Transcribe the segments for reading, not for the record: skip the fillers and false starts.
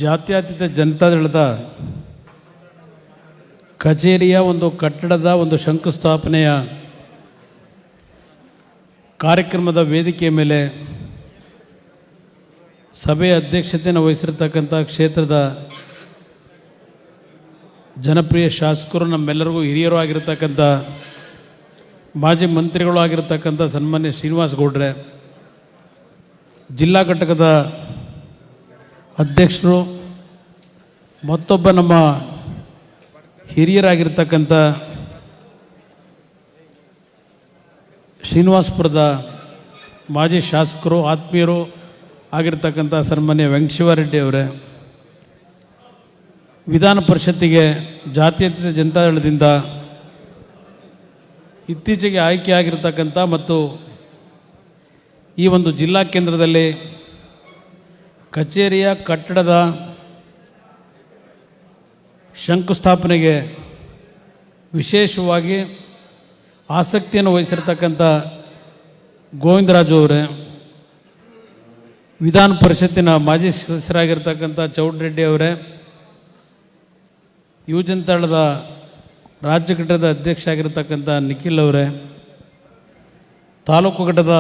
ಜಾತ್ಯತೀತ ಜನತಾದಳದ ಕಚೇರಿಯ ಒಂದು ಕಟ್ಟಡದ ಒಂದು ಶಂಕುಸ್ಥಾಪನೆಯ ಕಾರ್ಯಕ್ರಮದ ವೇದಿಕೆಯ ಮೇಲೆ ಸಭೆಯ ಅಧ್ಯಕ್ಷತೆಯನ್ನು ವಹಿಸಿರ್ತಕ್ಕಂಥ ಕ್ಷೇತ್ರದ ಜನಪ್ರಿಯ ಶಾಸಕರು, ನಮ್ಮೆಲ್ಲರಿಗೂ ಹಿರಿಯರು ಆಗಿರತಕ್ಕಂಥ ಮಾಜಿ ಮಂತ್ರಿಗಳು ಆಗಿರತಕ್ಕಂಥ ಸನ್ಮಾನ್ಯ ಶ್ರೀನಿವಾಸ್ ಗೌಡ್ರೆ, ಜಿಲ್ಲಾ ಘಟಕದ ಅಧ್ಯಕ್ಷರು, ಮತ್ತೊಬ್ಬ ನಮ್ಮ ಹಿರಿಯರಾಗಿರ್ತಕ್ಕಂಥ ಶ್ರೀನಿವಾಸಪುರದ ಮಾಜಿ ಶಾಸಕರು, ಆತ್ಮೀಯರು ಆಗಿರ್ತಕ್ಕಂಥ ಸನ್ಮಾನ್ಯ ವೆಂಕಟಶಿವಾರೆಡ್ಡಿ ಅವರೇ, ವಿಧಾನ ಪರಿಷತ್ತಿಗೆ ಜಾತ್ಯತೀತ ಜನತಾದಳದಿಂದ ಇತ್ತೀಚೆಗೆ ಆಯ್ಕೆಯಾಗಿರ್ತಕ್ಕಂಥ ಮತ್ತು ಈ ಒಂದು ಜಿಲ್ಲಾ ಕೇಂದ್ರದಲ್ಲಿ ಕಚೇರಿಯ ಕಟ್ಟಡದ ಶಂಕುಸ್ಥಾಪನೆಗೆ ವಿಶೇಷವಾಗಿ ಆಸಕ್ತಿಯನ್ನು ವಹಿಸಿರ್ತಕ್ಕಂಥ ಗೋವಿಂದರಾಜು ಅವರೇ, ವಿಧಾನ ಪರಿಷತ್ತಿನ ಮಾಜಿ ಸದಸ್ಯರಾಗಿರ್ತಕ್ಕಂಥ ಚೌಡರೆಡ್ಡಿ ಅವರೇ, ಯುವಜನತಾದಳದ ರಾಜ್ಯ ಘಟಕದ ಅಧ್ಯಕ್ಷ ಆಗಿರತಕ್ಕಂಥ ನಿಖಿಲ್ ಅವರೇ, ತಾಲೂಕು ಘಟಕದ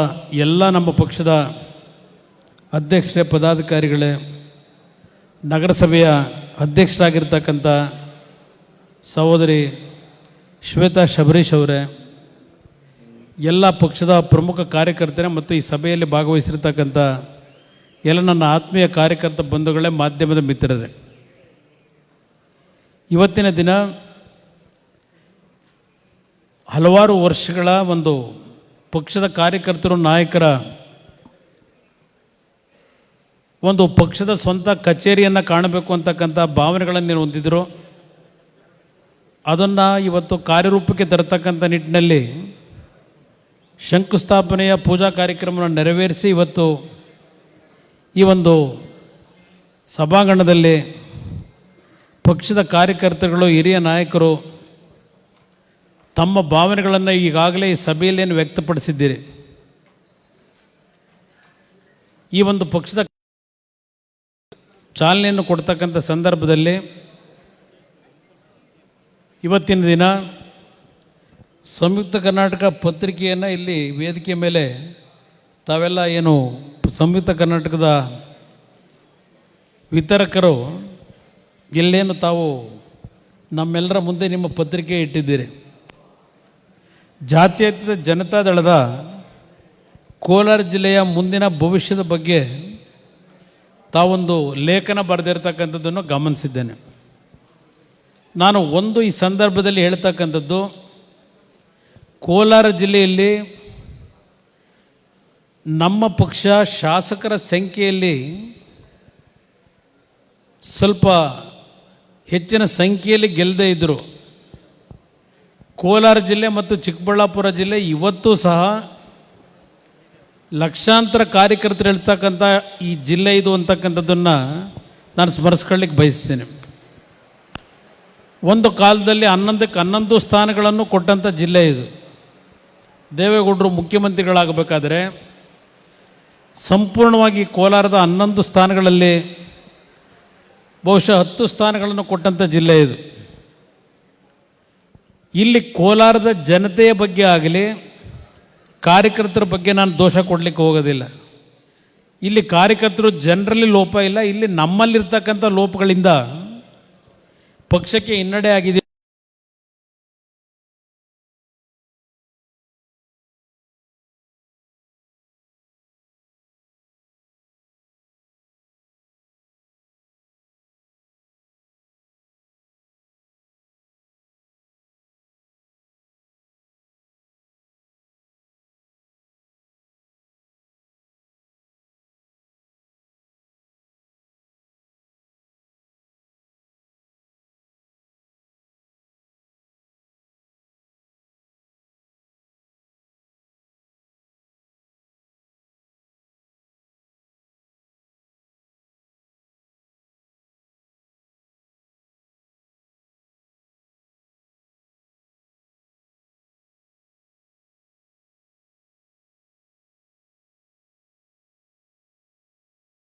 ಎಲ್ಲ ನಮ್ಮ ಪಕ್ಷದ ಅಧ್ಯಕ್ಷರೇ, ಪದಾಧಿಕಾರಿಗಳೇ, ನಗರಸಭೆಯ ಅಧ್ಯಕ್ಷರಾಗಿರ್ತಕ್ಕಂಥ ಸಹೋದರಿ ಶ್ವೇತಾ ಶಬರೀಶ್ ಅವರೇ, ಎಲ್ಲ ಪಕ್ಷದ ಪ್ರಮುಖ ಕಾರ್ಯಕರ್ತರೇ ಮತ್ತು ಈ ಸಭೆಯಲ್ಲಿ ಭಾಗವಹಿಸಿರ್ತಕ್ಕಂಥ ಎಲ್ಲ ನನ್ನ ಆತ್ಮೀಯ ಕಾರ್ಯಕರ್ತ ಬಂಧುಗಳೇ, ಮಾಧ್ಯಮದ ಮಿತ್ರರೇ, ಇವತ್ತಿನ ದಿನ ಹಲವಾರು ವರ್ಷಗಳ ಒಂದು ಪಕ್ಷದ ಕಾರ್ಯಕರ್ತರು, ನಾಯಕರ ಒಂದು ಪಕ್ಷದ ಸ್ವಂತ ಕಚೇರಿಯನ್ನು ಕಾಣಬೇಕು ಅಂತಕ್ಕಂಥ ಭಾವನೆಗಳನ್ನು ಹೊಂದಿದ್ರು. ಅದನ್ನು ಇವತ್ತು ಕಾರ್ಯರೂಪಕ್ಕೆ ತರತಕ್ಕಂಥ ನಿಟ್ಟಿನಲ್ಲಿ ಶಂಕುಸ್ಥಾಪನೆಯ ಪೂಜಾ ಕಾರ್ಯಕ್ರಮವನ್ನು ನೆರವೇರಿಸಿ ಇವತ್ತು ಈ ಒಂದು ಸಭಾಂಗಣದಲ್ಲಿ ಪಕ್ಷದ ಕಾರ್ಯಕರ್ತರುಗಳು, ಹಿರಿಯ ನಾಯಕರು ತಮ್ಮ ಭಾವನೆಗಳನ್ನು ಈಗಾಗಲೇ ಈ ಸಭೆಯಲ್ಲೇನು ವ್ಯಕ್ತಪಡಿಸಿದ್ದೀರಿ. ಈ ಒಂದು ಪಕ್ಷದ ಚಾಲನೆಯನ್ನು ಕೊಡ್ತಕ್ಕಂಥ ಸಂದರ್ಭದಲ್ಲಿ ಇವತ್ತಿನ ದಿನ ಸಂಯುಕ್ತ ಕರ್ನಾಟಕ ಪತ್ರಿಕೆಯನ್ನು ಇಲ್ಲಿ ವೇದಿಕೆ ಮೇಲೆ ತಾವೆಲ್ಲ ಏನು ಸಂಯುಕ್ತ ಕರ್ನಾಟಕದ ವಿತರಕರು ಎಲ್ಲೇನು ತಾವು ನಮ್ಮೆಲ್ಲರ ಮುಂದೆ ನಿಮ್ಮ ಪತ್ರಿಕೆ ಇಟ್ಟಿದ್ದೀರಿ. ಜಾತ್ಯತೀತ ಜನತಾದಳದ ಕೋಲಾರ ಜಿಲ್ಲೆಯ ಮುಂದಿನ ಭವಿಷ್ಯದ ಬಗ್ಗೆ ತಾವೊಂದು ಲೇಖನ ಬರೆದಿರ್ತಕ್ಕಂಥದ್ದನ್ನು ಗಮನಿಸಿದ್ದೇನೆ. ನಾನು ಈ ಸಂದರ್ಭದಲ್ಲಿ ಹೇಳ್ತಕ್ಕಂಥದ್ದು, ಕೋಲಾರ ಜಿಲ್ಲೆಯಲ್ಲಿ ನಮ್ಮ ಪಕ್ಷ ಶಾಸಕರ ಸಂಖ್ಯೆಯಲ್ಲಿ ಸ್ವಲ್ಪ ಹೆಚ್ಚಿನ ಸಂಖ್ಯೆಯಲ್ಲಿ ಗೆಲ್ಲದೇ ಇದ್ದರು. ಕೋಲಾರ ಜಿಲ್ಲೆ ಮತ್ತು ಚಿಕ್ಕಬಳ್ಳಾಪುರ ಜಿಲ್ಲೆ ಇವತ್ತೂ ಸಹ ಲಕ್ಷಾಂತರ ಕಾರ್ಯಕರ್ತರು ಹೇಳ್ತಕ್ಕಂಥ ಈ ಜಿಲ್ಲೆ ಇದು ಅಂತಕ್ಕಂಥದ್ದನ್ನು ನಾನು ಸ್ಮರಿಸ್ಕೊಳ್ಳಿಕ್ಕೆ ಬಯಸ್ತೇನೆ. ಒಂದು ಕಾಲದಲ್ಲಿ 11 ಸ್ಥಾನಗಳನ್ನು ಕೊಟ್ಟಂಥ ಜಿಲ್ಲೆ ಇದು. ದೇವೇಗೌಡರು ಮುಖ್ಯಮಂತ್ರಿಗಳಾಗಬೇಕಾದ್ರೆ ಸಂಪೂರ್ಣವಾಗಿ ಕೋಲಾರದ 11 ಸ್ಥಾನಗಳಲ್ಲಿ ಬಹುಶಃ 10 ಸ್ಥಾನಗಳನ್ನು ಕೊಟ್ಟಂಥ ಜಿಲ್ಲೆ ಇದು. ಇಲ್ಲಿ ಕೋಲಾರದ ಜನತೆಯ ಬಗ್ಗೆ ಆಗಲಿ, ಕಾರ್ಯಕರ್ತರ ಬಗ್ಗೆ ನಾನು ದೋಷ ಕೊಡಲಿಕ್ಕೆ ಹೋಗೋದಿಲ್ಲ. ಇಲ್ಲಿ ಕಾರ್ಯಕರ್ತರು ಜನರಲ್ಲಿ ಲೋಪ ಇಲ್ಲ, ಇಲ್ಲಿ ನಮ್ಮಲ್ಲಿರ್ತಕ್ಕಂಥ ಲೋಪಗಳಿಂದ ಪಕ್ಷಕ್ಕೆ ಹಿನ್ನಡೆ ಆಗಿದೆ.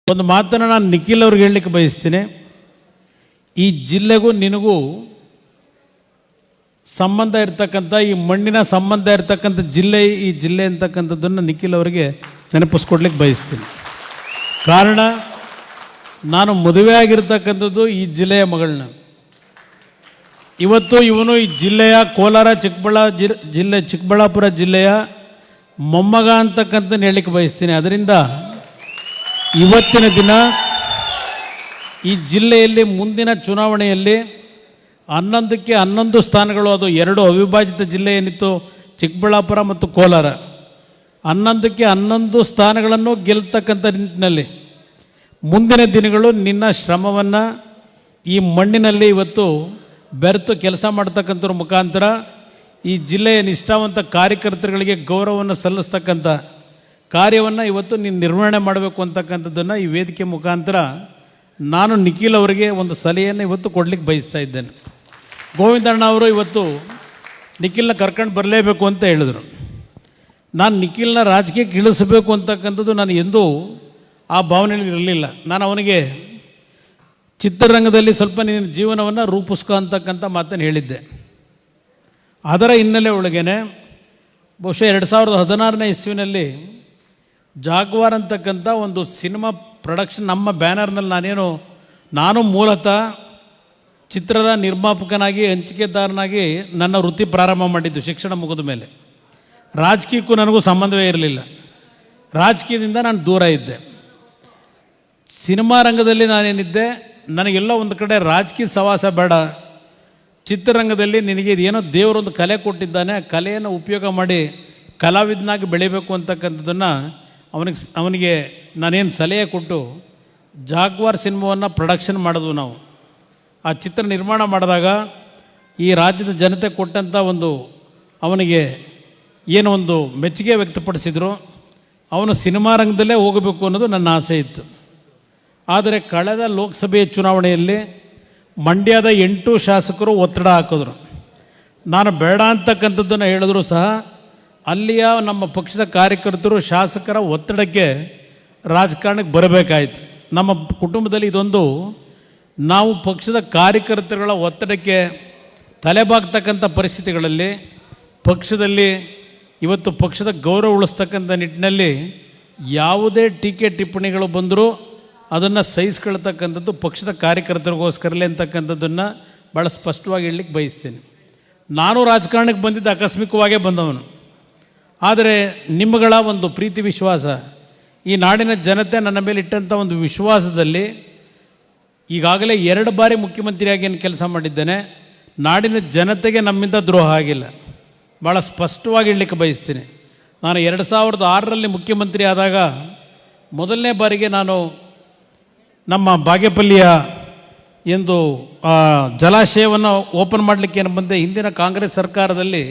ಒಂದು ಮಾತನ್ನು ನಾನು ನಿಖಿಲ್ ಅವ್ರಿಗೆ ಹೇಳಲಿಕ್ಕೆ ಬಯಸ್ತೀನಿ. ಈ ಜಿಲ್ಲೆಗೂ ನಿನಗೂ ಸಂಬಂಧ ಇರ್ತಕ್ಕಂಥ, ಈ ಮಣ್ಣಿನ ಸಂಬಂಧ ಇರ್ತಕ್ಕಂಥ ಜಿಲ್ಲೆ ಈ ಜಿಲ್ಲೆ ಅಂತಕ್ಕಂಥದ್ದನ್ನು ನಿಖಿಲ್ ಅವರಿಗೆ ನೆನಪಿಸ್ಕೊಡ್ಲಿಕ್ಕೆ ಬಯಸ್ತೀನಿ. ಕಾರಣ, ನಾನು ಮದುವೆ ಆಗಿರ್ತಕ್ಕಂಥದ್ದು ಈ ಜಿಲ್ಲೆಯ ಮಗಳನ್ನ. ಇವತ್ತು ಇವನು ಈ ಜಿಲ್ಲೆಯ ಕೋಲಾರ ಚಿಕ್ಕಬಳ್ಳಾಪುರ ಜಿಲ್ಲೆಯ ಮೊಮ್ಮಗ ಅಂತಕ್ಕಂಥ ಹೇಳಲಿಕ್ಕೆ ಬಯಸ್ತೀನಿ. ಅದರಿಂದ ಇವತ್ತಿನ ದಿನ ಈ ಜಿಲ್ಲೆಯಲ್ಲಿ ಮುಂದಿನ ಚುನಾವಣೆಯಲ್ಲಿ 11ಕ್ಕೆ 11 ಸ್ಥಾನಗಳು, ಅದು 2 ಅವಿಭಾಜಿತ ಜಿಲ್ಲೆ ಏನಿತ್ತು ಚಿಕ್ಕಬಳ್ಳಾಪುರ ಮತ್ತು ಕೋಲಾರ, 11ಕ್ಕೆ 11 ಸ್ಥಾನಗಳನ್ನು ಗೆಲ್ತಕ್ಕಂಥ ನಿಟ್ಟಿನಲ್ಲಿ ಮುಂದಿನ ದಿನಗಳು ನಿನ್ನ ಶ್ರಮವನ್ನು ಈ ಮಣ್ಣಿನಲ್ಲಿ ಇವತ್ತು ಬೆರೆತು ಕೆಲಸ ಮಾಡ್ತಕ್ಕಂಥವ್ರ ಮುಖಾಂತರ ಈ ಜಿಲ್ಲೆಯ ನಿಷ್ಠಾವಂತ ಕಾರ್ಯಕರ್ತರುಗಳಿಗೆ ಗೌರವವನ್ನು ಸಲ್ಲಿಸ್ತಕ್ಕಂಥ ಕಾರ್ಯವನ್ನು ಇವತ್ತು ನೀನು ನಿರ್ವಹಣೆ ಮಾಡಬೇಕು ಅಂತಕ್ಕಂಥದ್ದನ್ನು ಈ ವೇದಿಕೆ ಮುಖಾಂತರ ನಾನು ನಿಖಿಲ್ ಅವರಿಗೆ ಒಂದು ಸಲಹೆಯನ್ನು ಇವತ್ತು ಕೊಡಲಿಕ್ಕೆ ಬಯಸ್ತಾ ಇದ್ದೇನೆ. ಗೋವಿಂದಣ್ಣ ಅವರು ಇವತ್ತು ನಿಖಿಲ್ನ ಕರ್ಕೊಂಡು ಬರಲೇಬೇಕು ಅಂತ ಹೇಳಿದರು. ನಾನು ನಿಖಿಲ್ನ ರಾಜಕೀಯಕ್ಕೆ ಇಳಿಸಬೇಕು ಅಂತಕ್ಕಂಥದ್ದು ನಾನು ಎಂದೂ ಆ ಭಾವನೆಯಲ್ಲಿ ಇರಲಿಲ್ಲ. ನಾನು ಅವನಿಗೆ ಚಿತ್ರರಂಗದಲ್ಲಿ ಸ್ವಲ್ಪ ನಿನ್ನ ಜೀವನವನ್ನು ರೂಪಿಸ್ಕೊ ಅಂತಕ್ಕಂಥ ಮಾತನ್ನು ಹೇಳಿದ್ದೆ. ಅದರ ಹಿನ್ನೆಲೆ ಒಳಗೇನೆ ಬಹುಶಃ 2016ನೇ ಇಸ್ವಿನಲ್ಲಿ ಜಾಗ್ವಾರ್ ಅಂತಕ್ಕಂಥ ಒಂದು ಸಿನಿಮಾ ಪ್ರೊಡಕ್ಷನ್ ನಮ್ಮ ಬ್ಯಾನರ್ನಲ್ಲಿ ನಾನು ಮೂಲತಃ ಚಿತ್ರದ ನಿರ್ಮಾಪಕನಾಗಿ ಹಂಚಿಕೆದಾರನಾಗಿ ನನ್ನ ವೃತ್ತಿ ಪ್ರಾರಂಭ ಮಾಡಿದ್ದು ಶಿಕ್ಷಣ ಮುಗಿದ ಮೇಲೆ. ರಾಜಕೀಯಕ್ಕೂ ನನಗೂ ಸಂಬಂಧವೇ ಇರಲಿಲ್ಲ. ರಾಜಕೀಯದಿಂದ ನಾನು ದೂರ ಇದ್ದೆ. ಸಿನಿಮಾ ರಂಗದಲ್ಲಿ ನಾನೇನಿದ್ದೆ, ನನಗೆಲ್ಲ ಒಂದು ಕಡೆ ರಾಜಕೀಯ ಸವಾಸ ಬೇಡ, ಚಿತ್ರರಂಗದಲ್ಲಿ ನಿನಗೆ ಏನೋ ದೇವರೊಂದು ಕಲೆ ಕೊಟ್ಟಿದ್ದಾನೆ, ಆ ಕಲೆಯನ್ನು ಉಪಯೋಗ ಮಾಡಿ ಕಲಾವಿದನಾಗಿ ಬೆಳಿಬೇಕು ಅಂತಕ್ಕಂಥದ್ದನ್ನು ಅವನಿಗೆ ನಾನೇನು ಸಲಹೆ ಕೊಟ್ಟು ಜಾಗ್ವಾರ್ ಸಿನಿಮಾವನ್ನು ಪ್ರೊಡಕ್ಷನ್ ಮಾಡಿದ್ವು ನಾವು. ಆ ಚಿತ್ರ ನಿರ್ಮಾಣ ಮಾಡಿದಾಗ ಈ ರಾಜ್ಯದ ಜನತೆ ಕೊಟ್ಟಂಥ ಅವನಿಗೆ ಏನೋ ಒಂದು ಮೆಚ್ಚುಗೆ ವ್ಯಕ್ತಪಡಿಸಿದರು. ಅವನು ಸಿನಿಮಾ ರಂಗದಲ್ಲೇ ಹೋಗಬೇಕು ಅನ್ನೋದು ನನ್ನ ಆಸೆ ಇತ್ತು. ಆದರೆ ಕಳೆದ ಲೋಕಸಭೆಯ ಚುನಾವಣೆಯಲ್ಲಿ ಮಂಡ್ಯದ 8 ಶಾಸಕರು ಒತ್ತಡ ಹಾಕಿದ್ರು. ನಾನು ಬೇಡ ಅಂತಕ್ಕಂಥದ್ದನ್ನು ಹೇಳಿದ್ರು ಸಹ ಅಲ್ಲಿಯ ನಮ್ಮ ಪಕ್ಷದ ಕಾರ್ಯಕರ್ತರು ಶಾಸಕರ ಒತ್ತಡಕ್ಕೆ ರಾಜಕಾರಣಕ್ಕೆ ಬರಬೇಕಾಯಿತು. ನಮ್ಮ ಕುಟುಂಬದಲ್ಲಿ ಇದೊಂದು, ನಾವು ಪಕ್ಷದ ಕಾರ್ಯಕರ್ತರುಗಳ ಒತ್ತಡಕ್ಕೆ ತಲೆಬಾಗ್ತಕ್ಕಂಥ ಪರಿಸ್ಥಿತಿಗಳಲ್ಲಿ ಪಕ್ಷದಲ್ಲಿ ಇವತ್ತು ಪಕ್ಷದ ಗೌರವ ಉಳಿಸ್ತಕ್ಕಂಥ ನಿಟ್ಟಿನಲ್ಲಿ ಯಾವುದೇ ಟೀಕೆ ಟಿಪ್ಪಣಿಗಳು ಬಂದರೂ ಅದನ್ನು ಸಹಿಸ್ಕೊಳ್ತಕ್ಕಂಥದ್ದು ಪಕ್ಷದ ಕಾರ್ಯಕರ್ತರಿಗೋಸ್ಕರಲೇ ಅಂತಕ್ಕಂಥದ್ದನ್ನು ಭಾಳ ಸ್ಪಷ್ಟವಾಗಿ ಹೇಳಲಿಕ್ಕೆ ಬಯಸ್ತೀನಿ. ನಾನು ರಾಜಕಾರಣಕ್ಕೆ ಬಂದಿದ್ದ ಆಕಸ್ಮಿಕವಾಗೇ ಬಂದವನು. ಆದರೆ ನಿಮ್ಮಗಳ ಒಂದು ಪ್ರೀತಿ ವಿಶ್ವಾಸ, ಈ ನಾಡಿನ ಜನತೆ ನನ್ನ ಮೇಲೆ ಇಟ್ಟಂಥ ಒಂದು ವಿಶ್ವಾಸದಲ್ಲಿ ಈಗಾಗಲೇ 2 ಬಾರಿ ಮುಖ್ಯಮಂತ್ರಿಯಾಗಿ ಏನು ಕೆಲಸ ಮಾಡಿದ್ದೇನೆ. ನಾಡಿನ ಜನತೆಗೆ ನಮ್ಮಿಂದ ದ್ರೋಹ ಆಗಿಲ್ಲ. ಭಾಳ ಸ್ಪಷ್ಟವಾಗಿ ಹೇಳಲಿಕ್ಕೆ ಬಯಸ್ತೀನಿ. ನಾನು 2006ರಲ್ಲಿ ಮುಖ್ಯಮಂತ್ರಿ ಆದಾಗ ಮೊದಲನೇ ಬಾರಿಗೆ ನಾನು ನಮ್ಮ ಬಾಗೇಪಲ್ಲಿಯ ಎಂದು ಜಲಾಶಯವನ್ನು ಓಪನ್ ಮಾಡಲಿಕ್ಕೆ ಏನು ಬಂದೆ. ಹಿಂದಿನ ಕಾಂಗ್ರೆಸ್ ಸರ್ಕಾರದಲ್ಲಿ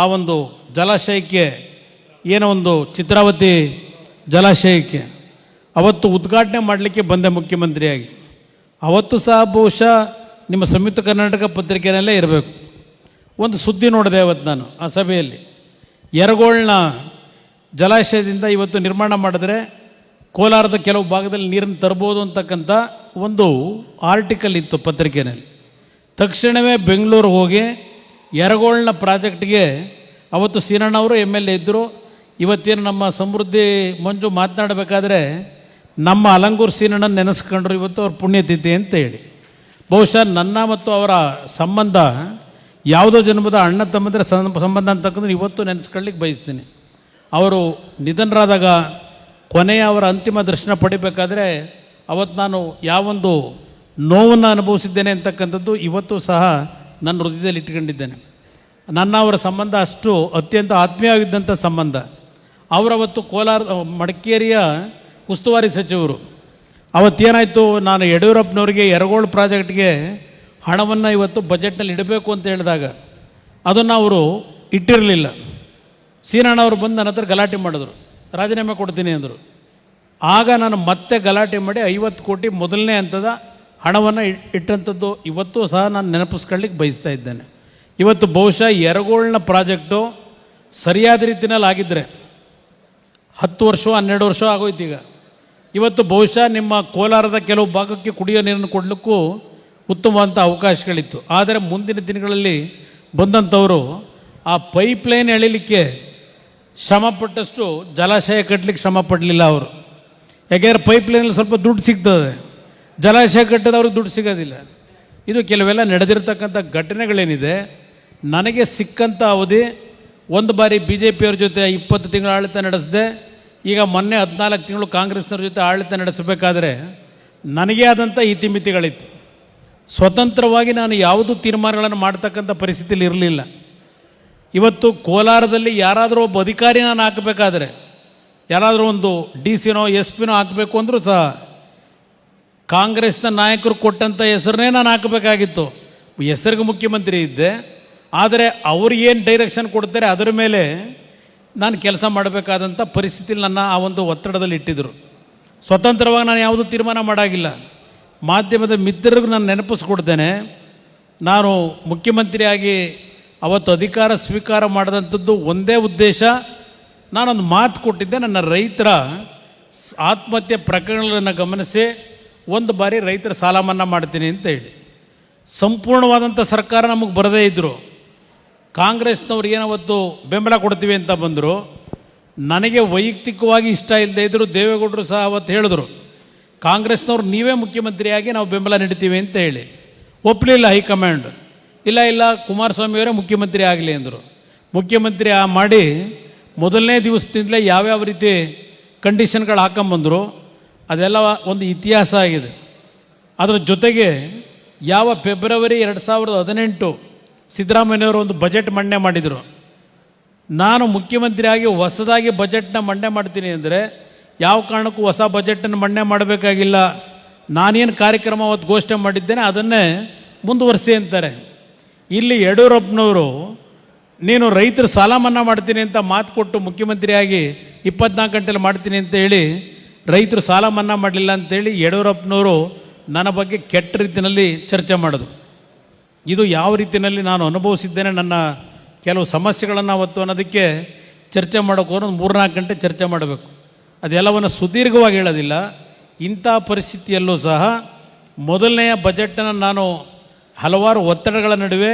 ಆ ಒಂದು ಜಲಾಶಯಕ್ಕೆ ಏನೋ ಒಂದು ಚಿತ್ರಾವತಿ ಜಲಾಶಯಕ್ಕೆ ಅವತ್ತು ಉದ್ಘಾಟನೆ ಮಾಡಲಿಕ್ಕೆ ಬಂದೆ ಮುಖ್ಯಮಂತ್ರಿಯಾಗಿ. ಅವತ್ತು ಸಹ ಬಹುಶಃ ನಿಮ್ಮ ಸಂಯುಕ್ತ ಕರ್ನಾಟಕ ಪತ್ರಿಕೆಯಲ್ಲೇ ಇರಬೇಕು. ಒಂದು ಸುದ್ದಿ ನೋಡಿದೆ ಅವತ್ತು ನಾನು ಆ ಸಭೆಯಲ್ಲಿ. ಯರಗೋಳ್ನ ಜಲಾಶಯದಿಂದ ಇವತ್ತು ನಿರ್ಮಾಣ ಮಾಡಿದ್ರೆ ಕೋಲಾರದ ಕೆಲವು ಭಾಗದಲ್ಲಿ ನೀರನ್ನು ತರ್ಬೋದು ಅಂತಕ್ಕಂಥ ಒಂದು ಆರ್ಟಿಕಲ್ ಇತ್ತು ಪತ್ರಿಕೆಯಲ್ಲಿ. ತಕ್ಷಣವೇ ಬೆಂಗಳೂರು ಹೋಗಿ ಯರಗೋಳ್ನ ಪ್ರಾಜೆಕ್ಟ್ಗೆ ಅವತ್ತು ಸೀನಣ್ಣವರು MLA ಇದ್ದರು. ಇವತ್ತೇನು ನಮ್ಮ ಸಮೃದ್ಧಿ ಮಂಜು ಮಾತನಾಡಬೇಕಾದ್ರೆ ನಮ್ಮ ಅಲಂಗೂರು ಸೀನಣ್ಣನ ನೆನೆಸ್ಕೊಂಡ್ರು. ಇವತ್ತು ಅವ್ರ ಪುಣ್ಯತಿಥಿ ಅಂತ ಹೇಳಿ. ಬಹುಶಃ ನನ್ನ ಮತ್ತು ಅವರ ಸಂಬಂಧ ಯಾವುದೋ ಜನ್ಮದ ಅಣ್ಣ ತಮ್ಮಂದಿರ ಸಂಬಂಧ ಅಂತಕ್ಕಂಥ ಇವತ್ತು ನೆನೆಸ್ಕೊಳ್ಳಿಕ್ಕೆ ಬಯಸ್ತೀನಿ. ಅವರು ನಿಧನರಾದಾಗ ಕೊನೆಯ ಅವರ ಅಂತಿಮ ದರ್ಶನ ಪಡಿಬೇಕಾದ್ರೆ ಅವತ್ತು ನಾನು ಯಾವೊಂದು ನೋವನ್ನು ಅನುಭವಿಸಿದ್ದೇನೆ ಅಂತಕ್ಕಂಥದ್ದು ಇವತ್ತು ಸಹ ನನ್ನ ಹೃದಯದಲ್ಲಿ ಇಟ್ಕೊಂಡಿದ್ದೇನೆ. ನನ್ನ ಅವರ ಸಂಬಂಧ ಅಷ್ಟು ಅತ್ಯಂತ ಆತ್ಮೀಯವಾಗಿದ್ದಂಥ ಸಂಬಂಧ. ಅವರವತ್ತು ಮಡಿಕೇರಿಯ ಉಸ್ತುವಾರಿ ಸಚಿವರು. ಅವತ್ತೇನಾಯಿತು, ನಾನು ಯಡಿಯೂರಪ್ಪನವರಿಗೆ ಯರಗೋಳು ಪ್ರಾಜೆಕ್ಟ್ಗೆ ಹಣವನ್ನು ಇವತ್ತು ಬಜೆಟ್ನಲ್ಲಿ ಇಡಬೇಕು ಅಂತ ಹೇಳಿದಾಗ ಅದನ್ನು ಅವರು ಇಟ್ಟಿರಲಿಲ್ಲ. ಸೀನಣ್ಣವರು ಬಂದು ನನ್ನ ಹತ್ರ ಗಲಾಟೆ ಮಾಡಿದ್ರು, ರಾಜೀನಾಮೆ ಕೊಡ್ತೀನಿ ಅಂದರು. ಆಗ ನಾನು ಮತ್ತೆ ಗಲಾಟೆ ಮಾಡಿ 50 ಕೋಟಿ ಮೊದಲನೇ ಹಂತದ ಹಣವನ್ನು ಇಟ್ಟಂಥದ್ದು ಇವತ್ತು ಸಹ ನಾನು ನೆನಪಿಸ್ಕೊಳ್ಳಿಕ್ಕೆ ಬಯಸ್ತಾ ಇದ್ದೇನೆ. ಇವತ್ತು ಬಹುಶಃ ಯರಗೋಳ್ನ ಪ್ರಾಜೆಕ್ಟು ಸರಿಯಾದ ರೀತಿಯಲ್ಲಿ ಆಗಿದ್ದರೆ 10 ವರ್ಷ 12 ವರ್ಷ ಆಗೋಯ್ತು. ಈಗ ಇವತ್ತು ಬಹುಶಃ ನಿಮ್ಮ ಕೋಲಾರದ ಕೆಲವು ಭಾಗಕ್ಕೆ ಕುಡಿಯೋ ನೀರನ್ನು ಕೊಡಲಿಕ್ಕೂ ಉತ್ತಮವಾದಂಥ ಅವಕಾಶಗಳಿತ್ತು. ಆದರೆ ಮುಂದಿನ ದಿನಗಳಲ್ಲಿ ಬಂದಂಥವರು ಆ ಪೈಪ್ಲೈನ್ ಎಳಿಲಿಕ್ಕೆ ಶ್ರಮಪಟ್ಟಷ್ಟು ಜಲಾಶಯ ಕಟ್ಟಲಿಕ್ಕೆ ಶ್ರಮ ಪಡಲಿಲ್ಲ ಅವರು. ಯಾಕೆಂದರೆ ಪೈಪ್ಲೈನಲ್ಲಿ ಸ್ವಲ್ಪ ದುಡ್ಡು ಸಿಗ್ತದೆ, ಜಲಾಶಯ ಕಟ್ಟೋದವ್ರಿಗೆ ದುಡ್ಡು ಸಿಗೋದಿಲ್ಲ. ಇದು ಕೆಲವೆಲ್ಲ ನಡೆದಿರ್ತಕ್ಕಂಥ ಘಟನೆಗಳೇನಿದೆ. ನನಗೆ ಸಿಕ್ಕಂಥ ಅವಧಿ ಒಂದು ಬಾರಿ ಬಿ ಜೆ ಪಿಯವ್ರ ಜೊತೆ 20 ತಿಂಗಳು ಆಡಳಿತ ನಡೆಸಿದೆ. ಈಗ ಮೊನ್ನೆ 14 ತಿಂಗಳು ಕಾಂಗ್ರೆಸ್ನವ್ರ ಜೊತೆ ಆಡಳಿತ ನಡೆಸಬೇಕಾದ್ರೆ ನನಗೇ ಆದಂಥ ಇತಿಮಿತಿಗಳಿತ್ತು. ಸ್ವತಂತ್ರವಾಗಿ ನಾನು ಯಾವುದೂ ತೀರ್ಮಾನಗಳನ್ನು ಮಾಡ್ತಕ್ಕಂಥ ಪರಿಸ್ಥಿತಿಯಲ್ಲಿ ಇರಲಿಲ್ಲ. ಇವತ್ತು ಕೋಲಾರದಲ್ಲಿ ಯಾರಾದರೂ ಒಬ್ಬ ಅಧಿಕಾರಿ ನಾನು ಹಾಕಬೇಕಾದ್ರೆ, ಯಾರಾದರೂ ಒಂದು DC ನೋ SP ನೋ ಹಾಕಬೇಕು ಅಂದರೂ ಸಹ ಕಾಂಗ್ರೆಸ್ನ ನಾಯಕರು ಕೊಟ್ಟಂಥ ಹೆಸರನ್ನೇ ನಾನು ಹಾಕಬೇಕಾಗಿತ್ತು. ಹೆಸರಿಗೆ ಮುಖ್ಯಮಂತ್ರಿ ಇದ್ದೆ, ಆದರೆ ಅವ್ರಿಗೇನು ಡೈರೆಕ್ಷನ್ ಕೊಡ್ತಾರೆ ಅದರ ಮೇಲೆ ನಾನು ಕೆಲಸ ಮಾಡಬೇಕಾದಂಥ ಪರಿಸ್ಥಿತಿಯಲ್ಲಿ ನನ್ನ ಆ ಒಂದು ಒತ್ತಡದಲ್ಲಿ ಇಟ್ಟಿದ್ದರು. ಸ್ವತಂತ್ರವಾಗಿ ನಾನು ಯಾವುದೂ ತೀರ್ಮಾನ ಮಾಡೋಂಗಿಲ್ಲ. ಮಾಧ್ಯಮದ ಮಿತ್ರರಿಗೂ ನಾನು ನೆನಪಿಸ್ಕೊಡ್ತೇನೆ, ನಾನು ಮುಖ್ಯಮಂತ್ರಿಯಾಗಿ ಅವತ್ತು ಅಧಿಕಾರ ಸ್ವೀಕಾರ ಮಾಡಿದಂಥದ್ದು ಒಂದೇ ಉದ್ದೇಶ. ನಾನೊಂದು ಮಾತು ಕೊಟ್ಟಿದ್ದೆ, ನನ್ನ ರೈತರ ಆತ್ಮಹತ್ಯೆ ಪ್ರಕರಣಗಳನ್ನು ಗಮನಿಸಿ ಒಂದು ಬಾರಿ ರೈತರ ಸಾಲ ಮನ್ನಾ ಮಾಡ್ತೀನಿ ಅಂತ ಹೇಳಿ. ಸಂಪೂರ್ಣವಾದಂಥ ಸರ್ಕಾರ ನಮಗೆ ಬರದೇ ಇದ್ದರು. ಕಾಂಗ್ರೆಸ್ನವ್ರು ಏನವತ್ತು ಬೆಂಬಲ ಕೊಡ್ತೀವಿ ಅಂತ ಬಂದರು. ನನಗೆ ವೈಯಕ್ತಿಕವಾಗಿ ಇಷ್ಟ ಇಲ್ಲದೆ ಇದ್ದರು. ದೇವೇಗೌಡರು ಸಹ ಅವತ್ತು ಹೇಳಿದ್ರು, ಕಾಂಗ್ರೆಸ್ನವ್ರು ನೀವೇ ಮುಖ್ಯಮಂತ್ರಿಯಾಗಿ ನಾವು ಬೆಂಬಲ ನೀಡ್ತೀವಿ ಅಂತ ಹೇಳಿ. ಒಪ್ಪಲಿಲ್ಲ ಹೈಕಮಾಂಡ್. ಇಲ್ಲ ಕುಮಾರಸ್ವಾಮಿಯವರೇ ಮುಖ್ಯಮಂತ್ರಿ ಆಗಲಿ ಅಂದರು. ಮುಖ್ಯಮಂತ್ರಿ ಮಾಡಿ ಮೊದಲನೇ ದಿವಸದಿಂದಲೇ ಯಾವ್ಯಾವ ರೀತಿ ಕಂಡೀಷನ್ಗಳು ಹಾಕೊಂಬಂದರು ಅದೆಲ್ಲ ಒಂದು ಇತಿಹಾಸ ಆಗಿದೆ. ಅದರ ಜೊತೆಗೆ ಯಾವ ಫೆಬ್ರವರಿ 2018 ಸಿದ್ದರಾಮಯ್ಯವರು ಒಂದು ಬಜೆಟ್ ಮಂಡನೆ ಮಾಡಿದರು. ನಾನು ಮುಖ್ಯಮಂತ್ರಿಯಾಗಿ ಹೊಸದಾಗಿ ಬಜೆಟ್ನ ಮಂಡನೆ ಮಾಡ್ತೀನಿ ಅಂದರೆ ಯಾವ ಕಾರಣಕ್ಕೂ ಹೊಸ ಬಜೆಟನ್ನು ಮಂಡನೆ ಮಾಡಬೇಕಾಗಿಲ್ಲ, ನಾನೇನು ಕಾರ್ಯಕ್ರಮ ಅವತ್ತು ಘೋಷಣೆ ಮಾಡಿದ್ದೇನೆ ಅದನ್ನೇ ಮುಂದುವರಿಸಿ ಅಂತಾರೆ. ಇಲ್ಲಿ ಯಡಿಯೂರಪ್ಪನವರು ನೀನು ರೈತರ ಸಾಲ ಮನ್ನಾ ಮಾಡ್ತೀನಿ ಅಂತ ಮಾತು ಕೊಟ್ಟು ಮುಖ್ಯಮಂತ್ರಿಯಾಗಿ 24 ಗಂಟೆಲಿ ಮಾಡ್ತೀನಿ ಅಂತ ಹೇಳಿ ರೈತರು ಸಾಲ ಮನ್ನಾ ಮಾಡಲಿಲ್ಲ ಅಂತೇಳಿ ಯಡಿಯೂರಪ್ಪನವರು ನನ್ನ ಬಗ್ಗೆ ಕೆಟ್ಟ ರೀತಿಯಲ್ಲಿ ಚರ್ಚೆ ಮಾಡೋದು. ಇದು ಯಾವ ರೀತಿಯಲ್ಲಿ ನಾನು ಅನುಭವಿಸಿದ್ದೇನೆ, ನನ್ನ ಕೆಲವು ಸಮಸ್ಯೆಗಳನ್ನು ಅವತ್ತು ಅನ್ನೋದಕ್ಕೆ ಚರ್ಚೆ ಮಾಡೋಕೆ ಒಂದು 3-4 ಗಂಟೆ ಚರ್ಚೆ ಮಾಡಬೇಕು. ಅದೆಲ್ಲವನ್ನು ಸುದೀರ್ಘವಾಗಿ ಹೇಳೋದಿಲ್ಲ. ಇಂಥ ಪರಿಸ್ಥಿತಿಯಲ್ಲೂ ಸಹ ಮೊದಲನೆಯ ಬಜೆಟನ್ನು ನಾನು ಹಲವಾರು ಒತ್ತಡಗಳ ನಡುವೆ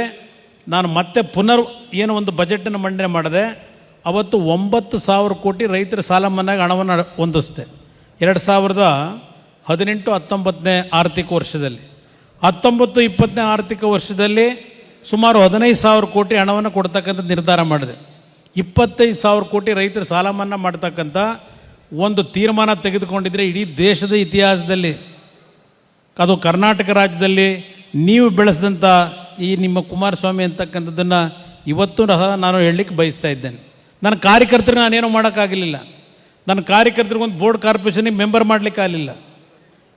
ನಾನು ಮತ್ತೆ ಪುನರ್ ಏನು ಒಂದು ಬಜೆಟನ್ನು ಮಂಡನೆ ಮಾಡಿದೆ. ಅವತ್ತು 9,000 ಕೋಟಿ ರೈತರ ಸಾಲ ಮನ್ನಾಗೆ ಹಣವನ್ನು ಹೊಂದಿಸ್ದೆ 2018-19ನೇ ಆರ್ಥಿಕ ವರ್ಷದಲ್ಲಿ. 19-20ನೇ ಆರ್ಥಿಕ ವರ್ಷದಲ್ಲಿ ಸುಮಾರು 15,000 ಕೋಟಿ ಹಣವನ್ನು ಕೊಡ್ತಕ್ಕಂಥ ನಿರ್ಧಾರ ಮಾಡಿದೆ. 25,000 ಕೋಟಿ ರೈತರ ಸಾಲ ಮನ್ನಾ ಮಾಡ್ತಕ್ಕಂಥ ಒಂದು ತೀರ್ಮಾನ ತೆಗೆದುಕೊಂಡಿದ್ದರೆ ಇಡೀ ದೇಶದ ಇತಿಹಾಸದಲ್ಲಿ, ಅದು ಕರ್ನಾಟಕ ರಾಜ್ಯದಲ್ಲಿ ನೀವು ಬೆಳೆಸಿದಂಥ ಈ ನಿಮ್ಮ ಕುಮಾರಸ್ವಾಮಿ ಅಂತಕ್ಕಂಥದ್ದನ್ನು ಇವತ್ತೂ ನಾನು ಹೇಳಲಿಕ್ಕೆ ಬಯಸ್ತಾ ಇದ್ದೇನೆ. ನನ್ನ ಕಾರ್ಯಕರ್ತರಿಗೆ ನಾನೇನೂ ಮಾಡೋಕ್ಕಾಗಲಿಲ್ಲ. ನನ್ನ ಕಾರ್ಯಕರ್ತರಿಗೆ ಒಂದು ಬೋರ್ಡ್ ಕಾರ್ಪೊರೇಷನಿಗೆ ಮೆಂಬರ್ ಮಾಡಲಿಕ್ಕೆ ಆಗಲಿಲ್ಲ.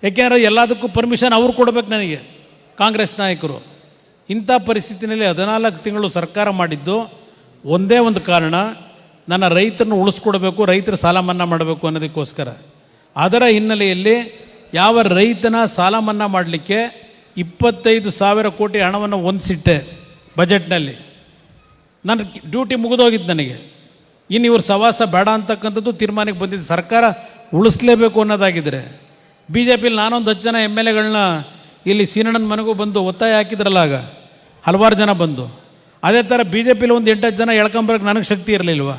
ಯಾಕೆಂದರೆ ಎಲ್ಲದಕ್ಕೂ ಪರ್ಮಿಷನ್ ಅವ್ರು ಕೊಡಬೇಕು ನನಗೆ, ಕಾಂಗ್ರೆಸ್ ನಾಯಕರು. ಇಂಥ ಪರಿಸ್ಥಿತಿಯಲ್ಲಿ 14 ತಿಂಗಳು ಸರ್ಕಾರ ಮಾಡಿದ್ದು ಒಂದೇ ಒಂದು ಕಾರಣ, ನನ್ನ ರೈತರನ್ನು ಉಳಿಸ್ಕೊಡ್ಬೇಕು, ರೈತರ ಸಾಲ ಮನ್ನಾ ಮಾಡಬೇಕು ಅನ್ನೋದಕ್ಕೋಸ್ಕರ. ಅದರ ಹಿನ್ನೆಲೆಯಲ್ಲಿ ಯಾವ ರೈತನ ಸಾಲ ಮನ್ನಾ ಮಾಡಲಿಕ್ಕೆ 25,000 ಕೋಟಿ ಹಣವನ್ನು ಹೊಂದಿಸಿಟ್ಟೆ ಬಜೆಟ್ನಲ್ಲಿ. ನನ್ನ ಡ್ಯೂಟಿ ಮುಗಿದೋಗಿದ್ದು ನನಗೆ. ಇನ್ನು ಇವ್ರ ಸವಾಸ ಬೇಡ ಅಂತಕ್ಕಂಥದ್ದು ತೀರ್ಮಾನಕ್ಕೆ ಬಂದಿದ್ದು. ಸರ್ಕಾರ ಉಳಿಸ್ಲೇಬೇಕು ಅನ್ನೋದಾಗಿದ್ದರೆ BJPಲಿ ನಾನೊಂದು 10 ಜನ MLAಗಳನ್ನ ಇಲ್ಲಿ ಸೀನಣ್ಣನ ಮನೆಗೂ ಬಂದು ಒತ್ತಾಯ ಹಾಕಿದ್ರಲ್ಲ, ಆಗ ಹಲವಾರು ಜನ ಬಂದು. ಅದೇ ಥರ BJPಲಿ ಒಂದು 8-10 ಜನ ಎಳ್ಕೊಂಬರಕ್ಕೆ ನನಗೆ ಶಕ್ತಿ ಇರಲಿಲ್ವ?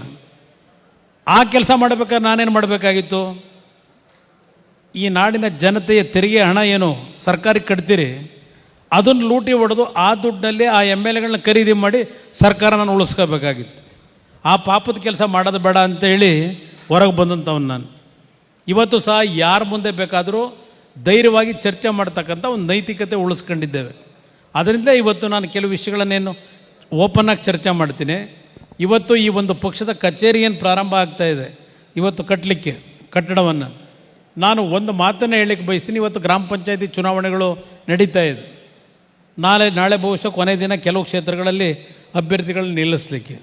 ಆ ಕೆಲಸ ಮಾಡಬೇಕಾದ್ರೆ ನಾನೇನು ಮಾಡಬೇಕಾಗಿತ್ತು? ಈ ನಾಡಿನ ಜನತೆಯ ತೆರಿಗೆ ಹಣ ಏನು ಸರ್ಕಾರಕ್ಕೆ ಕಟ್ತೀರಿ, ಅದನ್ನು ಲೂಟಿ ಹೊಡೆದು ಆ ದುಡ್ಡಿನಲ್ಲಿ ಆ MLAಗಳನ್ನ ಖರೀದಿ ಮಾಡಿ ಸರ್ಕಾರನ ಉಳಿಸ್ಕೋಬೇಕಾಗಿತ್ತು. ಆ ಪಾಪದ ಕೆಲಸ ಮಾಡೋದು ಬೇಡ ಅಂತೇಳಿ ಹೊರಗೆ ಬಂದಂಥವ್ನು ನಾನು. ಇವತ್ತು ಸಹ ಯಾರ ಮುಂದೆ ಬೇಕಾದರೂ ಧೈರ್ಯವಾಗಿ ಚರ್ಚೆ ಮಾಡ್ತಕ್ಕಂಥ ಒಂದು ನೈತಿಕತೆ ಉಳಿಸ್ಕೊಂಡಿದ್ದೇವೆ. ಅದರಿಂದ ಇವತ್ತು ನಾನು ಕೆಲವು ವಿಷಯಗಳನ್ನೇನು ಓಪನ್ನಾಗಿ ಚರ್ಚೆ ಮಾಡ್ತೀನಿ. ಇವತ್ತು ಈ ಒಂದು ಪಕ್ಷದ ಕಚೇರಿ ಏನು ಪ್ರಾರಂಭ ಆಗ್ತಾಯಿದೆ ಇವತ್ತು ಕಟ್ಟಲಿಕ್ಕೆ ಕಟ್ಟಡವನ್ನು, ನಾನು ಒಂದು ಮಾತನ್ನು ಹೇಳಲಿಕ್ಕೆ ಬಯಸ್ತೀನಿ. ಇವತ್ತು ಗ್ರಾಮ ಪಂಚಾಯತಿ ಚುನಾವಣೆಗಳು ನಡೀತಾ ಇದೆ. ನಾಳೆ ಬಹುಶಃ ಕೊನೆ ದಿನ ಕೆಲವು ಕ್ಷೇತ್ರಗಳಲ್ಲಿ ಅಭ್ಯರ್ಥಿಗಳನ್ನ ನಿಲ್ಲಿಸಲಿಕ್ಕೆ.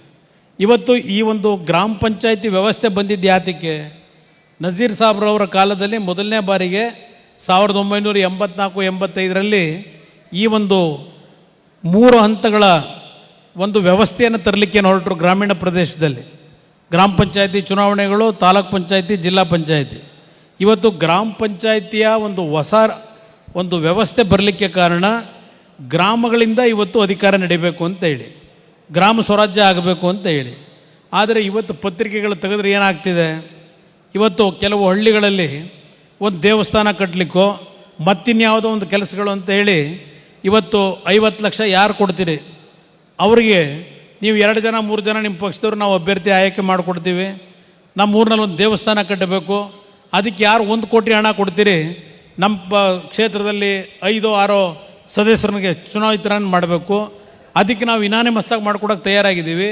ಇವತ್ತು ಈ ಒಂದು ಗ್ರಾಮ ಪಂಚಾಯತಿ ವ್ಯವಸ್ಥೆ ಬಂದಿದ್ದು ಯಾತಕ್ಕೆ? ನಜೀರ್ ಸಾಬ್ರವರ ಕಾಲದಲ್ಲಿ ಮೊದಲನೇ ಬಾರಿಗೆ 1984-85ರಲ್ಲಿ ಈ ಒಂದು 3 ಹಂತಗಳ ಒಂದು ವ್ಯವಸ್ಥೆಯನ್ನು ತರಲಿಕ್ಕೆ ಹೊರಟರು ಗ್ರಾಮೀಣ ಪ್ರದೇಶದಲ್ಲಿ. ಗ್ರಾಮ ಪಂಚಾಯತಿ ಚುನಾವಣೆಗಳು, ತಾಲೂಕ್ ಪಂಚಾಯತಿ, ಜಿಲ್ಲಾ ಪಂಚಾಯತಿ. ಇವತ್ತು ಗ್ರಾಮ ಪಂಚಾಯಿತಿಯ ಒಂದು ಹೊಸ ಒಂದು ವ್ಯವಸ್ಥೆ ಬರಲಿಕ್ಕೆ ಕಾರಣ ಗ್ರಾಮಗಳಿಂದ ಇವತ್ತು ಅಧಿಕಾರ ನಡೀಬೇಕು ಅಂತ ಹೇಳಿ, ಗ್ರಾಮ ಸ್ವರಾಜ್ಯ ಆಗಬೇಕು ಅಂತ ಹೇಳಿ. ಆದರೆ ಇವತ್ತು ಪತ್ರಿಕೆಗಳು ತೆಗೆದ್ರೆ ಏನಾಗ್ತಿದೆ, ಇವತ್ತು ಕೆಲವು ಹಳ್ಳಿಗಳಲ್ಲಿ ಒಂದು ದೇವಸ್ಥಾನ ಕಟ್ಟಲಿಕ್ಕೋ ಮತ್ತಿನ್ಯಾವುದೋ ಒಂದು ಕೆಲಸಗಳು ಅಂತ ಹೇಳಿ ಇವತ್ತು 50 ಲಕ್ಷ ಯಾರು ಕೊಡ್ತೀರಿ ಅವರಿಗೆ ನೀವು 2 ಜನ 3 ಜನ ನಿಮ್ಮ ಪಕ್ಷದವ್ರು ನಾವು ಅಭ್ಯರ್ಥಿ ಆಯ್ಕೆ ಮಾಡಿಕೊಡ್ತೀವಿ, ನಮ್ಮ ಊರಿನಲ್ಲಿ ಒಂದು ದೇವಸ್ಥಾನ ಕಟ್ಟಬೇಕು, ಅದಕ್ಕೆ ಯಾರು 1 ಕೋಟಿ ಹಣ ಕೊಡ್ತೀರಿ, ನಮ್ಮ ಕ್ಷೇತ್ರದಲ್ಲಿ 5-6 ಸದಸ್ಯರಿಗೆ ಚುನಾಯಿತರನ್ನು ಮಾಡಬೇಕು, ಅದಕ್ಕೆ ನಾವು ಇನಾನಿಮಸ್ಸಾಗಿ ಮಾಡ್ಕೊಡೋಕೆ ತಯಾರಾಗಿದ್ದೀವಿ,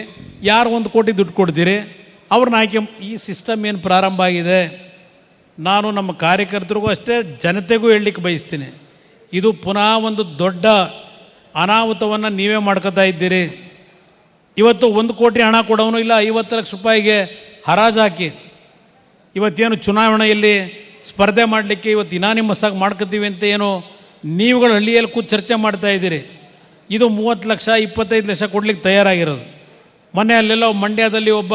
ಯಾರು 1 ಕೋಟಿ ದುಡ್ಡು ಕೊಡ್ತೀರಿ ಅವ್ರನ್ನ ಆಯ್ಕೆ. ಈ ಸಿಸ್ಟಮ್ ಏನು ಪ್ರಾರಂಭ ಆಗಿದೆ, ನಾನು ನಮ್ಮ ಕಾರ್ಯಕರ್ತರಿಗೂ ಅಷ್ಟೇ ಜನತೆಗೂ ಹೇಳಲಿಕ್ಕೆ ಬಯಸ್ತೀನಿ, ಇದು ಪುನಃ ಒಂದು ದೊಡ್ಡ ಅನಾಹುತವನ್ನು ನೀವೇ ಮಾಡ್ಕೋತಾ ಇದ್ದೀರಿ. ಇವತ್ತು 1 ಕೋಟಿ ಹಣ ಕೊಡೋನು ಇಲ್ಲ 50 ಲಕ್ಷ ರೂಪಾಯಿಗೆ ಹರಾಜು ಹಾಕಿ ಇವತ್ತೇನು ಚುನಾವಣೆಯಲ್ಲಿ ಸ್ಪರ್ಧೆ ಮಾಡಲಿಕ್ಕೆ ಇವತ್ತು ಇನಾನಿಮಸ್ಸಾಗಿ ಮಾಡ್ಕೋತೀವಿ ಅಂತ ಏನು ನೀವುಗಳು ಹಳ್ಳಿಯಲ್ಲಿ ಕೂತು ಚರ್ಚೆ ಮಾಡ್ತಾ ಇದ್ದೀರಿ. ಇದು 30 ಲಕ್ಷ 25 ಲಕ್ಷ ಕೊಡ್ಲಿಕ್ಕೆ ತಯಾರಾಗಿರೋದು. ಮೊನ್ನೆ ಅಲ್ಲೆಲ್ಲ ಮಂಡ್ಯದಲ್ಲಿ ಒಬ್ಬ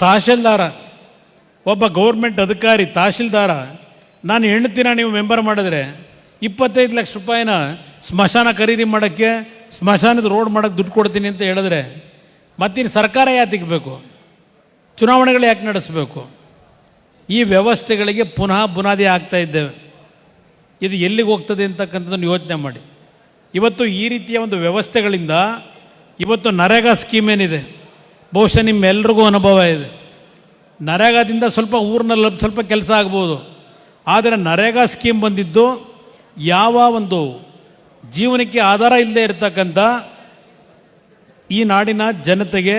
ತಹಶೀಲ್ದಾರ, ಒಬ್ಬ ಗೌರ್ಮೆಂಟ್ ಅಧಿಕಾರಿ ತಹಶೀಲ್ದಾರ, ನಾನು ಹೆಣ್ತಿನ ನೀವು ಮೆಂಬರ್ ಮಾಡಿದ್ರೆ 25 ಲಕ್ಷ ರೂಪಾಯಿನ ಸ್ಮಶಾನ ಖರೀದಿ ಮಾಡೋಕ್ಕೆ, ಸ್ಮಶಾನದ ರೋಡ್ ಮಾಡೋಕ್ಕೆ ದುಡ್ಡು ಕೊಡ್ತೀನಿ ಅಂತ ಹೇಳಿದ್ರೆ ಮತ್ತಿನ್ನು ಸರ್ಕಾರ ಯಾತಿಗೆ ಬೇಕು, ಚುನಾವಣೆಗಳು ಯಾಕೆ ನಡೆಸಬೇಕು? ಈ ವ್ಯವಸ್ಥೆಗಳಿಗೆ ಪುನಃ ಬುನಾದಿ ಆಗ್ತಾ ಇದ್ದೇವೆ. ಇದು ಎಲ್ಲಿಗೆ ಹೋಗ್ತದೆ ಅಂತಕ್ಕಂಥದ್ದನ್ನು ಯೋಚನೆ ಮಾಡಿ. ಇವತ್ತು ಈ ರೀತಿಯ ಒಂದು ವ್ಯವಸ್ಥೆಗಳಿಂದ ಇವತ್ತು ನರೇಗಾ ಸ್ಕೀಮ್ ಏನಿದೆ, ಬಹುಶಃ ನಿಮ್ಮೆಲ್ರಿಗೂ ಅನುಭವ ಇದೆ. ನರೇಗಾದಿಂದ ಸ್ವಲ್ಪ ಊರಿನಲ್ಲಿ ಸ್ವಲ್ಪ ಕೆಲಸ ಆಗ್ಬೋದು, ಆದರೆ ನರೇಗಾ ಸ್ಕೀಮ್ ಬಂದಿದ್ದು ಯಾವ ಒಂದು ಜೀವನಕ್ಕೆ ಆಧಾರ ಇಲ್ಲದೆ ಇರತಕ್ಕಂಥ ಈ ನಾಡಿನ ಜನತೆಗೆ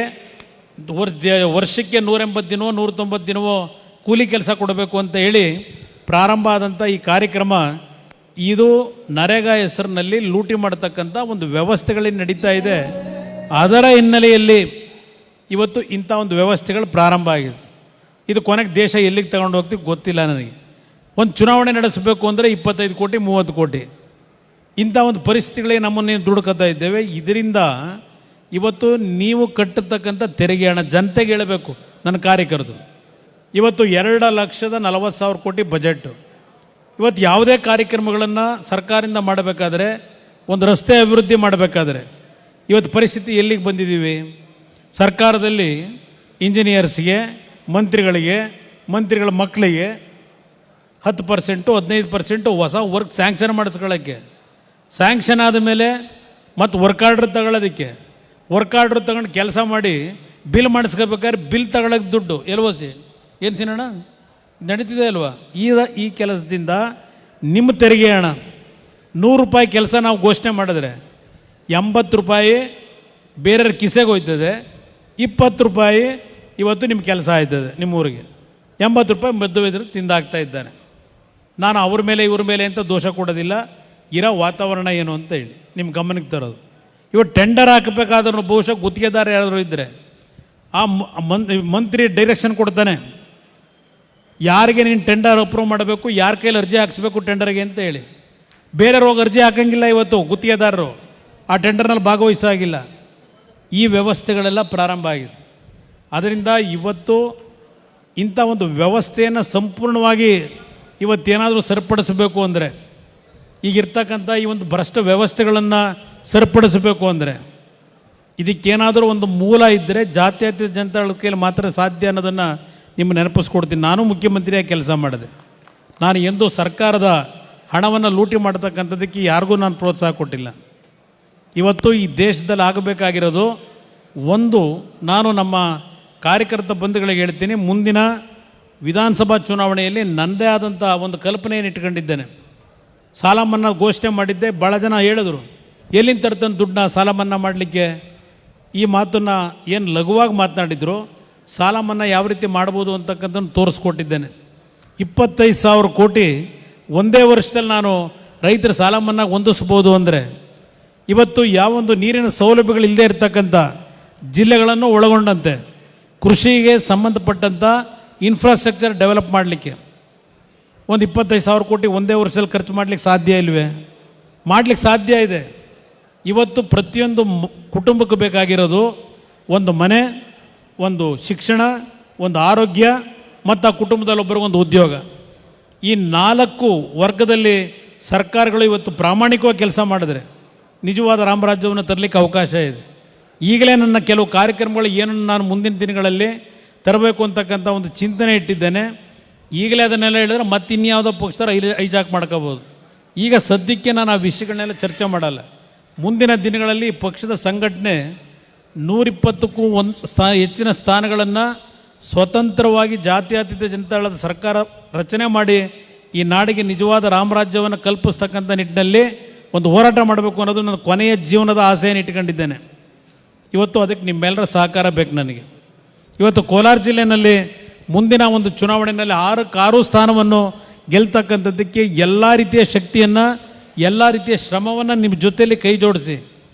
ವರ್ಷಕ್ಕೆ 180 ದಿನವೋ 190 ದಿನವೋ ಕೂಲಿ ಕೆಲಸ ಕೊಡಬೇಕು ಅಂತ ಹೇಳಿ ಪ್ರಾರಂಭ ಆದಂಥ ಈ ಕಾರ್ಯಕ್ರಮ, ಇದು ನರೇಗಾ ಹೆಸರಿನಲ್ಲಿ ಲೂಟಿ ಮಾಡತಕ್ಕಂಥ ಒಂದು ವ್ಯವಸ್ಥೆಗಳಿಗೆ ನಡೀತಾ ಇದೆ. ಅದರ ಹಿನ್ನೆಲೆಯಲ್ಲಿ ಇವತ್ತು ಇಂಥ ಒಂದು ವ್ಯವಸ್ಥೆಗಳು ಪ್ರಾರಂಭ ಆಗಿದೆ. ಇದು ಕೊನೆಗೆ ದೇಶ ಎಲ್ಲಿಗೆ ತಗೊಂಡು ಹೋಗ್ತೀವಿ ಗೊತ್ತಿಲ್ಲ ನನಗೆ. ಒಂದು ಚುನಾವಣೆ ನಡೆಸಬೇಕು ಅಂದರೆ 25 ಕೋಟಿ 30 ಕೋಟಿ ಇಂಥ ಒಂದು ಪರಿಸ್ಥಿತಿಗಳಿಗೆ ನಮ್ಮನ್ನು ದುಡುಕುತ್ತಾ ಇದ್ದೇವೆ. ಇದರಿಂದ ಇವತ್ತು ನೀವು ಕಟ್ಟತಕ್ಕಂಥ ತೆರಿಗೆ ಹಣ ಜನತೆಗೆ ಹೇಳಬೇಕು. ನನ್ನ ಕಾರ್ಯಕರ್ತರು ಇವತ್ತು 2,40,40,000 ಕೋಟಿ ಬಜೆಟ್. ಇವತ್ತು ಯಾವುದೇ ಕಾರ್ಯಕ್ರಮಗಳನ್ನು ಸರ್ಕಾರದಿಂದ ಮಾಡಬೇಕಾದ್ರೆ, ಒಂದು ರಸ್ತೆ ಅಭಿವೃದ್ಧಿ ಮಾಡಬೇಕಾದ್ರೆ ಇವತ್ತು ಪರಿಸ್ಥಿತಿ ಎಲ್ಲಿಗೆ ಬಂದಿದ್ದೀವಿ? ಸರ್ಕಾರದಲ್ಲಿ ಇಂಜಿನಿಯರ್ಸ್ಗೆ, ಮಂತ್ರಿಗಳಿಗೆ, ಮಂತ್ರಿಗಳ ಮಕ್ಕಳಿಗೆ 10% 15% ಹೊಸ ವರ್ಕ್ ಸ್ಯಾಂಕ್ಷನ್ ಮಾಡಿಸ್ಕೊಳ್ಳೋಕ್ಕೆ, ಸ್ಯಾಂಕ್ಷನ್ ಆದಮೇಲೆ ಮತ್ತು ವರ್ಕ್ ಆರ್ಡ್ರ್ ತಗೊಳ್ಳೋದಕ್ಕೆ, ವರ್ಕ್ ಆರ್ಡ್ರ್ ತಗೊಂಡು ಕೆಲಸ ಮಾಡಿ ಬಿಲ್ ಮಾಡಿಸ್ಕೋಬೇಕಾದ್ರೆ ಬಿಲ್ ತಗೊಳ್ಳೋಕ್ಕೆ ದುಡ್ಡು LOC ಏನು ಸಿನಣ್ಣ ನಡೀತಿದೆ ಅಲ್ವಾ? ಈ ಕೆಲಸದಿಂದ ನಿಮ್ಮ ತೆರಿಗೆ ಹಣ 100 ರೂಪಾಯಿ ಕೆಲಸ ನಾವು ಘೋಷಣೆ ಮಾಡಿದ್ರೆ 80 ರೂಪಾಯಿ ಬೇರೆಯವ್ರ ಕಿಸೆಗೆ ಹೋಯ್ತದೆ, 20 ರೂಪಾಯಿ ಇವತ್ತು ನಿಮ್ಮ ಕೆಲಸ ಆಯ್ತದೆ. ನಿಮ್ಮ ಊರಿಗೆ 80 ರೂಪಾಯಿ ಮಧ್ಯವಿದ್ರೆ ತಿಂದಾಗ್ತಾ ಇದ್ದಾನೆ. ನಾನು ಅವ್ರ ಮೇಲೆ ಇವ್ರ ಮೇಲೆ ಅಂತ ದೋಷ ಕೊಡೋದಿಲ್ಲ, ಇರೋ ವಾತಾವರಣ ಏನು ಅಂತ ಹೇಳಿ ನಿಮ್ಮ ಗಮನಕ್ಕೆ ತರೋದು. ಇವತ್ತು ಟೆಂಡರ್ ಹಾಕಬೇಕಾದ್ರೂ ಬಹುಶಃ ಗುತ್ತಿಗೆದಾರ ಯಾರಾದರೂ ಇದ್ದರೆ ಆ ಮಂತ್ರಿ ಡೈರೆಕ್ಷನ್ ಕೊಡ್ತಾನೆ, ಯಾರಿಗೆ ನೀನು ಟೆಂಡರ್ ಅಪ್ರೂವ್ ಮಾಡಬೇಕು, ಯಾರ ಕೈಲಿ ಅರ್ಜಿ ಹಾಕಿಸ್ಬೇಕು ಟೆಂಡರ್ಗೆ ಅಂತ ಹೇಳಿ. ಬೇರೆಯವ್ರು ಹೋಗಿ ಅರ್ಜಿ ಹಾಕಂಗಿಲ್ಲ. ಇವತ್ತು ಗುತ್ತಿಗೆದಾರರು ಆ ಟೆಂಡರ್ನಲ್ಲಿ ಭಾಗವಹಿಸಾಗಿಲ್ಲ. ಈ ವ್ಯವಸ್ಥೆಗಳೆಲ್ಲ ಪ್ರಾರಂಭ ಆಗಿದೆ. ಅದರಿಂದ ಇವತ್ತು ಇಂಥ ಒಂದು ವ್ಯವಸ್ಥೆಯನ್ನು ಸಂಪೂರ್ಣವಾಗಿ ಇವತ್ತೇನಾದರೂ ಸರಿಪಡಿಸಬೇಕು ಅಂದರೆ, ಈಗಿರ್ತಕ್ಕಂಥ ಈ ಒಂದು ಭ್ರಷ್ಟ ವ್ಯವಸ್ಥೆಗಳನ್ನು ಸರಿಪಡಿಸಬೇಕು ಅಂದರೆ ಇದಕ್ಕೇನಾದರೂ ಒಂದು ಮೂಲ ಇದ್ದರೆ ಜಾತ್ಯತೀತ ಜನತಾದಳದ ಕೈಯಲ್ಲಿ ಮಾತ್ರ ಸಾಧ್ಯ ಅನ್ನೋದನ್ನು ನಿಮ್ಮ ನೆನಪಿಸ್ಕೊಡ್ತೀನಿ. ನಾನು ಮುಖ್ಯಮಂತ್ರಿಯಾಗಿ ಕೆಲಸ ಮಾಡಿದೆ. ನಾನು ಎಂದೂ ಸರ್ಕಾರದ ಹಣವನ್ನು ಲೂಟಿ ಮಾಡ್ತಕ್ಕಂಥದ್ದಕ್ಕೆ ಯಾರಿಗೂ ನಾನು ಪ್ರೋತ್ಸಾಹ ಕೊಟ್ಟಿಲ್ಲ. ಇವತ್ತು ಈ ದೇಶದಲ್ಲಿ ಆಗಬೇಕಾಗಿರೋದು ಒಂದು, ನಾನು ನಮ್ಮ ಕಾರ್ಯಕರ್ತ ಬಂಧುಗಳಿಗೆ ಹೇಳ್ತೀನಿ, ಮುಂದಿನ ವಿಧಾನಸಭಾ ಚುನಾವಣೆಯಲ್ಲಿ ನನ್ನದೇ ಆದಂಥ ಒಂದು ಕಲ್ಪನೆಯನ್ನು ಇಟ್ಕೊಂಡಿದ್ದೇನೆ. ಸಾಲ ಮನ್ನಾ ಘೋಷಣೆ ಮಾಡಿದ್ದೆ. ಭಾಳ ಜನ ಹೇಳಿದ್ರು, ಎಲ್ಲಿಂದ ತರ್ತಾನೆ ದುಡ್ಡನ್ನ ಸಾಲ ಮನ್ನಾ ಮಾಡಲಿಕ್ಕೆ? ಈ ಮಾತನ್ನು ಏನು ಲಘುವಾಗಿ ಮಾತನಾಡಿದ್ರು, ಸಾಲ ಮನ್ನಾ ಯಾವ ರೀತಿ ಮಾಡ್ಬೋದು ಅಂತಕ್ಕಂಥದ್ದು ತೋರಿಸ್ಕೊಟ್ಟಿದ್ದೇನೆ. 25,000 ಕೋಟಿ ಒಂದೇ ವರ್ಷದಲ್ಲಿ ನಾನು ರೈತರ ಸಾಲ ಮನ್ನಾ ಹೊಂದಿಸ್ಬೋದು ಅಂದರೆ, ಇವತ್ತು ಯಾವೊಂದು ನೀರಿನ ಸೌಲಭ್ಯಗಳು ಇಲ್ಲದೆ ಇರತಕ್ಕಂಥ ಜಿಲ್ಲೆಗಳನ್ನು ಒಳಗೊಂಡಂತೆ ಕೃಷಿಗೆ ಸಂಬಂಧಪಟ್ಟಂಥ ಇನ್ಫ್ರಾಸ್ಟ್ರಕ್ಚರ್ ಡೆವಲಪ್ ಮಾಡಲಿಕ್ಕೆ ಒಂದು 25,000 ಕೋಟಿ ಒಂದೇ ವರ್ಷದಲ್ಲಿ ಖರ್ಚು ಮಾಡಲಿಕ್ಕೆ ಸಾಧ್ಯ ಇಲ್ವೇ? ಮಾಡಲಿಕ್ಕೆ ಸಾಧ್ಯ ಇದೆ. ಇವತ್ತು ಪ್ರತಿಯೊಂದು ಕುಟುಂಬಕ್ಕೆ ಬೇಕಾಗಿರೋದು ಒಂದು ಮನೆ, ಒಂದು ಶಿಕ್ಷಣ, ಒಂದು ಆರೋಗ್ಯ, ಮತ್ತು ಆ ಕುಟುಂಬದಲ್ಲಿ ಒಬ್ಬರಿಗೊಂದು ಉದ್ಯೋಗ. ಈ 4 ವರ್ಗದಲ್ಲಿ ಸರ್ಕಾರಗಳು ಇವತ್ತು ಪ್ರಾಮಾಣಿಕವಾಗಿ ಕೆಲಸ ಮಾಡಿದ್ರೆ ನಿಜವಾದ ರಾಮರಾಜ್ಯವನ್ನು ತರಲಿಕ್ಕೆ ಅವಕಾಶ ಇದೆ. ಈಗಲೇ ನನ್ನ ಕೆಲವು ಕಾರ್ಯಕ್ರಮಗಳು ಏನನ್ನು ನಾನು ಮುಂದಿನ ದಿನಗಳಲ್ಲಿ ತರಬೇಕು ಅಂತಕ್ಕಂಥ ಒಂದು ಚಿಂತನೆ ಇಟ್ಟಿದ್ದೇನೆ. ಈಗಲೇ ಅದನ್ನೆಲ್ಲ ಹೇಳಿದ್ರೆ ಮತ್ತೆ ಇನ್ಯಾವುದೋ ಪಕ್ಷದವ್ರು ಹೈಜಾಕ್ ಮಾಡ್ಕೋಬೋದು. ಈಗ ಸದ್ಯಕ್ಕೆ ನಾನು ಆ ವಿಷಯಗಳನ್ನೆಲ್ಲ ಚರ್ಚೆ ಮಾಡಲ್ಲ. ಮುಂದಿನ ದಿನಗಳಲ್ಲಿ ಪಕ್ಷದ ಸಂಘಟನೆ 120ಕ್ಕೂ ಹೆಚ್ಚಿನ ಸ್ಥಾನಗಳನ್ನು ಸ್ವತಂತ್ರವಾಗಿ ಜಾತ್ಯತೀತ ಜನತಾದಳದ ಸರ್ಕಾರ ರಚನೆ ಮಾಡಿ ಈ ನಾಡಿಗೆ ನಿಜವಾದ ರಾಮರಾಜ್ಯವನ್ನು ಕಲ್ಪಿಸ್ತಕ್ಕಂಥ ನಿಟ್ಟಿನಲ್ಲಿ ಒಂದು ಹೋರಾಟ ಮಾಡಬೇಕು ಅನ್ನೋದು ನನ್ನ ಕೊನೆಯ ಜೀವನದ ಆಸೆಯನ್ನು ಇಟ್ಕೊಂಡಿದ್ದೇನೆ. ಇವತ್ತು ಅದಕ್ಕೆ ನಿಮ್ಮೆಲ್ಲರ ಸಹಕಾರ ಬೇಕು ನನಗೆ. ಇವತ್ತು ಕೋಲಾರ ಜಿಲ್ಲೆಯಲ್ಲಿ ಮುಂದಿನ ಒಂದು ಚುನಾವಣೆಯಲ್ಲಿ 6 ಸ್ಥಾನವನ್ನು ಗೆಲ್ತಕ್ಕಂಥದ್ದಕ್ಕೆ ಎಲ್ಲ ರೀತಿಯ ಶಕ್ತಿಯನ್ನು, ಎಲ್ಲ ರೀತಿಯ ಶ್ರಮವನ್ನು ನಿಮ್ಮ ಜೊತೆಯಲ್ಲಿ ಕೈ ಜೋಡಿಸಿ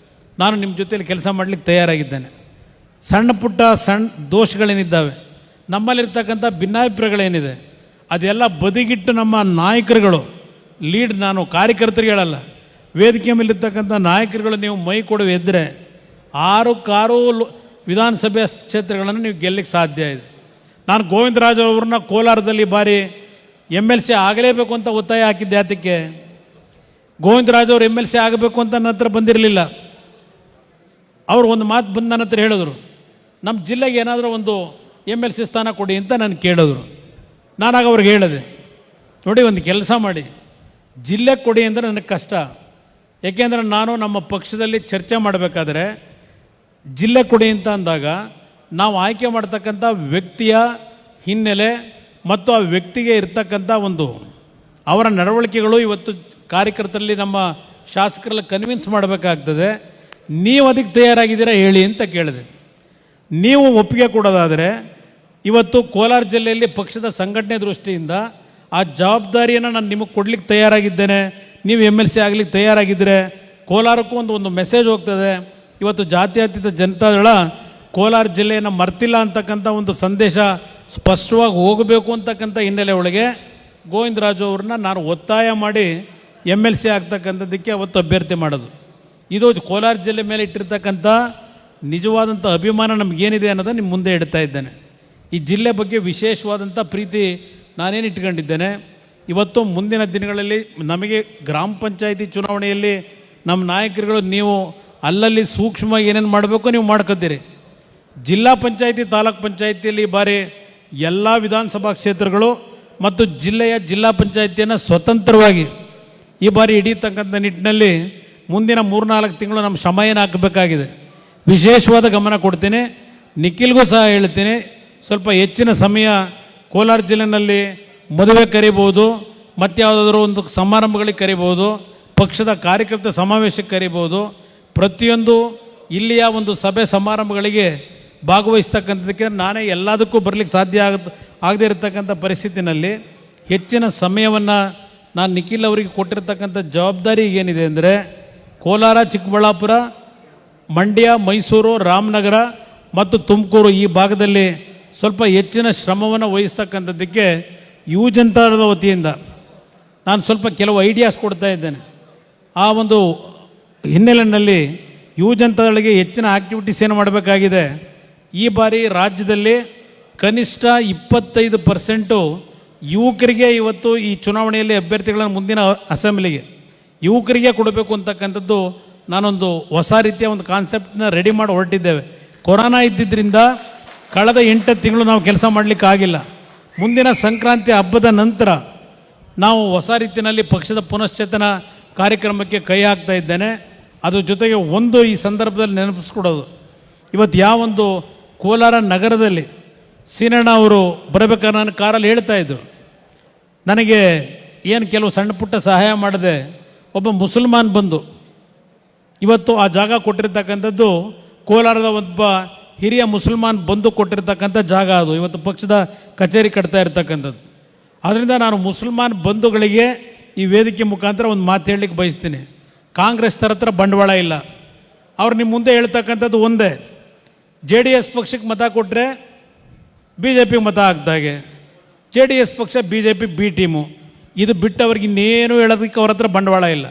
ನಾನು ನಿಮ್ಮ ಜೊತೆಯಲ್ಲಿ ಕೆಲಸ ಮಾಡಲಿಕ್ಕೆ ತಯಾರಾಗಿದ್ದೇನೆ. ಸಣ್ಣ ಪುಟ್ಟ ದೋಷಗಳೇನಿದ್ದಾವೆ, ನಮ್ಮಲ್ಲಿರ್ತಕ್ಕಂಥ ಭಿನ್ನಾಭಿಪ್ರಾಯಗಳೇನಿದೆ, ಅದೆಲ್ಲ ಬದಿಗಿಟ್ಟು ನಮ್ಮ ನಾಯಕರುಗಳು ನಾನು ಕಾರ್ಯಕರ್ತರಿಗೆ ಹೇಳಲ್ಲ, ವೇದಿಕೆ ಮೇಲಿರ್ತಕ್ಕಂಥ ನಾಯಕರುಗಳು ನೀವು ಮೈ ಕೊಡುವ ಎದ್ದರೆ 6 ವಿಧಾನಸಭೆ ಕ್ಷೇತ್ರಗಳನ್ನು ನೀವು ಗೆಲ್ಲಕ್ಕೆ ಸಾಧ್ಯ ಇದೆ. ನಾನು ಗೋವಿಂದರಾಜ್ ಅವ್ರನ್ನ ಕೋಲಾರದಲ್ಲಿ ಬಾರಿ MLC ಆಗಲೇಬೇಕು ಅಂತ ಒತ್ತಾಯ ಹಾಕಿದ್ದೆ. ಅದಕ್ಕೆ ಗೋವಿಂದರಾಜ್ ಅವರು MLC ಆಗಬೇಕು ಅಂತ ನನ್ನ ಹತ್ರ ಬಂದಿರಲಿಲ್ಲ. ಅವರು ಒಂದು ಮಾತು ಬಂದು ನನ್ನ ಹತ್ರ ಹೇಳಿದ್ರು, ನಮ್ಮ ಜಿಲ್ಲೆಗೆ ಏನಾದರೂ ಒಂದು MLC ಸ್ಥಾನ ಕೊಡಿ ಅಂತ ನಾನು ಕೇಳಿದ್ರು. ನಾನಾಗ ಅವ್ರಿಗೆ ಹೇಳಿದೆ, ನೋಡಿ ಒಂದು ಕೆಲಸ ಮಾಡಿ, ಜಿಲ್ಲೆ ಕೊಡಿ ಅಂದರೆ ನನಗೆ ಕಷ್ಟ. ಏಕೆಂದರೆ ನಾನು ನಮ್ಮ ಪಕ್ಷದಲ್ಲಿ ಚರ್ಚೆ ಮಾಡಬೇಕಾದ್ರೆ ಜಿಲ್ಲೆ ಕೊಡಿ ಅಂತ ಅಂದಾಗ ನಾವು ಆಯ್ಕೆ ಮಾಡ್ತಕ್ಕಂಥ ವ್ಯಕ್ತಿಯ ಹಿನ್ನೆಲೆ ಮತ್ತು ಆ ವ್ಯಕ್ತಿಗೆ ಇರ್ತಕ್ಕಂಥ ಒಂದು ಅವರ ನಡವಳಿಕೆಗಳು ಇವತ್ತು ಕಾರ್ಯಕರ್ತರಲ್ಲಿ ನಮ್ಮ ಶಾಸಕರಲ್ಲಿ ಕನ್ವಿನ್ಸ್ ಮಾಡಬೇಕಾಗ್ತದೆ. ನೀವು ಅದಕ್ಕೆ ತಯಾರಾಗಿದ್ದೀರಾ ಹೇಳಿ ಅಂತ ಕೇಳಿದೆ. ನೀವು ಒಪ್ಪಿಗೆ ಕೊಡೋದಾದರೆ ಇವತ್ತು ಕೋಲಾರ ಜಿಲ್ಲೆಯಲ್ಲಿ ಪಕ್ಷದ ಸಂಘಟನೆ ದೃಷ್ಟಿಯಿಂದ ಆ ಜವಾಬ್ದಾರಿಯನ್ನು ನಾನು ನಿಮಗೆ ಕೊಡ್ಲಿಕ್ಕೆ ತಯಾರಾಗಿದ್ದೇನೆ. ನೀವು MLC ಆಗಲಿಕ್ಕೆ ತಯಾರಾಗಿದ್ದರೆ ಕೋಲಾರಕ್ಕೂ ಒಂದು ಮೆಸೇಜ್ ಹೋಗ್ತದೆ. ಇವತ್ತು ಜಾತ್ಯತೀತ ಜನತಾದಳ ಕೋಲಾರ ಜಿಲ್ಲೆಯನ್ನು ಮರ್ತಿಲ್ಲ ಅಂತಕ್ಕಂಥ ಒಂದು ಸಂದೇಶ ಸ್ಪಷ್ಟವಾಗಿ ಹೋಗಬೇಕು ಅಂತಕ್ಕಂಥ ಹಿನ್ನೆಲೆ ಒಳಗೆ ಗೋವಿಂದರಾಜು ಅವ್ರನ್ನ ನಾನು ಒತ್ತಾಯ ಮಾಡಿ MLC ಆಗ್ತಕ್ಕಂಥದ್ದಕ್ಕೆ ಅವತ್ತು ಅಭ್ಯರ್ಥಿ ಮಾಡೋದು. ಇದು ಕೋಲಾರ ಜಿಲ್ಲೆ ಮೇಲೆ ಇಟ್ಟಿರ್ತಕ್ಕಂಥ ನಿಜವಾದಂಥ ಅಭಿಮಾನ ನಮಗೇನಿದೆ ಅನ್ನೋದನ್ನು ನಿಮ್ಮ ಮುಂದೆ ಇಡ್ತಾ ಇದ್ದೇನೆ. ಈ ಜಿಲ್ಲೆ ಬಗ್ಗೆ ವಿಶೇಷವಾದಂಥ ಪ್ರೀತಿ ನಾನೇನು ಇಟ್ಕೊಂಡಿದ್ದೇನೆ. ಇವತ್ತು ಮುಂದಿನ ದಿನಗಳಲ್ಲಿ ನಮಗೆ ಗ್ರಾಮ ಪಂಚಾಯಿತಿ ಚುನಾವಣೆಯಲ್ಲಿ ನಮ್ಮ ನಾಯಕರುಗಳು ನೀವು ಅಲ್ಲಲ್ಲಿ ಸೂಕ್ಷ್ಮವಾಗಿ ಏನೇನು ಮಾಡಬೇಕು ನೀವು ಮಾಡ್ಕೊತೀರಿ. ಜಿಲ್ಲಾ ಪಂಚಾಯಿತಿ, ತಾಲೂಕ್ ಪಂಚಾಯಿತಿಯಲ್ಲಿ ಈ ಬಾರಿ ಎಲ್ಲ ವಿಧಾನಸಭಾ ಕ್ಷೇತ್ರಗಳು ಮತ್ತು ಜಿಲ್ಲಾ ಪಂಚಾಯಿತಿಯನ್ನು ಸ್ವತಂತ್ರವಾಗಿ ಈ ಬಾರಿ ಹಿಡಿಯತಕ್ಕಂಥ ನಿಟ್ಟಿನಲ್ಲಿ ಮುಂದಿನ 3-4 ತಿಂಗಳು ನಮ್ಮ ಶ್ರಮ ಏನು ಹಾಕಬೇಕಾಗಿದೆ. ವಿಶೇಷವಾದ ಗಮನ ಕೊಡ್ತೀನಿ. ನಿಖಿಲ್ಗೂ ಸಹ ಹೇಳ್ತೀನಿ, ಸ್ವಲ್ಪ ಹೆಚ್ಚಿನ ಸಮಯ ಕೋಲಾರ ಜಿಲ್ಲೆಯಲ್ಲಿ ಮದುವೆ ಕರಿಬೋದು, ಮತ್ತು ಯಾವುದಾದ್ರೂ ಒಂದು ಸಮಾರಂಭಗಳಿಗೆ ಕರಿಬೋದು, ಪಕ್ಷದ ಕಾರ್ಯಕರ್ತ ಸಮಾವೇಶಕ್ಕೆ ಕರಿಬೋದು. ಪ್ರತಿಯೊಂದು ಇಲ್ಲಿಯ ಒಂದು ಸಭೆ ಸಮಾರಂಭಗಳಿಗೆ ಭಾಗವಹಿಸ್ತಕ್ಕಂಥದ್ದಕ್ಕೆ ನಾನೇ ಎಲ್ಲದಕ್ಕೂ ಬರಲಿಕ್ಕೆ ಸಾಧ್ಯ ಆಗದೇ ಇರತಕ್ಕಂಥ ಪರಿಸ್ಥಿತಿನಲ್ಲಿ ಹೆಚ್ಚಿನ ಸಮಯವನ್ನು ನಾನು ನಿಖಿಲ್ ಅವರಿಗೆ ಕೊಟ್ಟಿರ್ತಕ್ಕಂಥ ಜವಾಬ್ದಾರಿ ಏನಿದೆ ಅಂದರೆ ಕೋಲಾರ, ಚಿಕ್ಕಬಳ್ಳಾಪುರ, ಮಂಡ್ಯ, ಮೈಸೂರು, ರಾಮನಗರ ಮತ್ತು ತುಮಕೂರು ಈ ಭಾಗದಲ್ಲಿ ಸ್ವಲ್ಪ ಹೆಚ್ಚಿನ ಶ್ರಮವನ್ನು ವಹಿಸ್ತಕ್ಕಂಥದ್ದಕ್ಕೆ ಯುವ ಜನತಾದಳದ ವತಿಯಿಂದ ನಾನು ಸ್ವಲ್ಪ ಕೆಲವು ಐಡಿಯಾಸ್ ಕೊಡ್ತಾ ಇದ್ದೇನೆ. ಆ ಒಂದು ಹಿನ್ನೆಲೆಯಲ್ಲಿ ಯುವ ಜನತಾದಳಿಗೆ ಹೆಚ್ಚಿನ ಆ್ಯಕ್ಟಿವಿಟೀಸ್ ಏನು ಮಾಡಬೇಕಾಗಿದೆ. ಈ ಬಾರಿ ರಾಜ್ಯದಲ್ಲಿ ಕನಿಷ್ಠ 25% ಯುವಕರಿಗೆ ಇವತ್ತು ಈ ಚುನಾವಣೆಯಲ್ಲಿ ಅಭ್ಯರ್ಥಿಗಳನ್ನು ಮುಂದಿನ ಅಸೆಂಬ್ಲಿಗೆ ಯುವಕರಿಗೆ ಕೊಡಬೇಕು ಅಂತಕ್ಕಂಥದ್ದು ನಾನೊಂದು ಹೊಸ ರೀತಿಯ ಒಂದು ಕಾನ್ಸೆಪ್ಟನ್ನ ರೆಡಿ ಮಾಡಿ ಹೊರಟಿದ್ದೇವೆ. ಕೊರೋನಾ ಇದ್ದಿದ್ದರಿಂದ ಕಳೆದ 8 ತಿಂಗಳು ನಾವು ಕೆಲಸ ಮಾಡಲಿಕ್ಕಾಗಿಲ್ಲ. ಮುಂದಿನ ಸಂಕ್ರಾಂತಿ ಹಬ್ಬದ ನಂತರ ನಾವು ಹೊಸ ರೀತಿಯಲ್ಲಿ ಪಕ್ಷದ ಪುನಶ್ಚೇತನ ಕಾರ್ಯಕ್ರಮಕ್ಕೆ ಕೈ ಹಾಕ್ತಾ ಇದ್ದೇನೆ. ಅದ್ರ ಜೊತೆಗೆ ಈ ಸಂದರ್ಭದಲ್ಲಿ ನೆನಪಿಸ್ಕೊಡೋದು, ಇವತ್ತು ಯಾವೊಂದು ಕೋಲಾರ ನಗರದಲ್ಲಿ ಸೀನಣ್ಣ ಅವರು ಬರಬೇಕಾದ್ರೆ ನಾನು ಕಾರಲ್ಲಿ ಹೇಳ್ತಾ ಇದ್ದರು, ನನಗೆ ಏನು ಕೆಲವು ಸಣ್ಣ ಪುಟ್ಟ ಸಹಾಯ ಮಾಡಿದೆ. ಒಬ್ಬ ಮುಸಲ್ಮಾನ್ ಬಂದು ಇವತ್ತು ಆ ಜಾಗ ಕೊಟ್ಟಿರ್ತಕ್ಕಂಥದ್ದು ಕೋಲಾರದ ಒಬ್ಬ ಹಿರಿಯ ಮುಸಲ್ಮಾನ್ ಬಂದು ಕೊಟ್ಟಿರ್ತಕ್ಕಂಥ ಜಾಗ. ಅದು ಇವತ್ತು ಪಕ್ಷದ ಕಚೇರಿ ಕಟ್ತಾ ಇರ್ತಕ್ಕಂಥದ್ದು. ಆದ್ದರಿಂದ ನಾನು ಮುಸಲ್ಮಾನ್ ಬಂಧುಗಳಿಗೆ ಈ ವೇದಿಕೆ ಮುಖಾಂತರ ಒಂದು ಮಾತು ಹೇಳಲಿಕ್ಕೆ ಬಯಸ್ತೀನಿ. ಕಾಂಗ್ರೆಸ್ ಹತ್ರ ಬಂಡವಾಳ ಇಲ್ಲ. ಅವ್ರು ನಿಮ್ಮ ಮುಂದೆ ಹೇಳ್ತಕ್ಕಂಥದ್ದು ಒಂದೇ, JDS ಪಕ್ಷಕ್ಕೆ ಮತ ಕೊಟ್ಟರೆ BJP ಮತ ಆಗ್ದಾಗೆ, JDS ಪಕ್ಷ BJP B ಟೀಮು. ಇದು ಬಿಟ್ಟು ಅವ್ರಿಗೆ ಇನ್ನೇನು ಹೇಳೋದಕ್ಕೆ ಅವ್ರ ಹತ್ರ ಬಂಡವಾಳ ಇಲ್ಲ.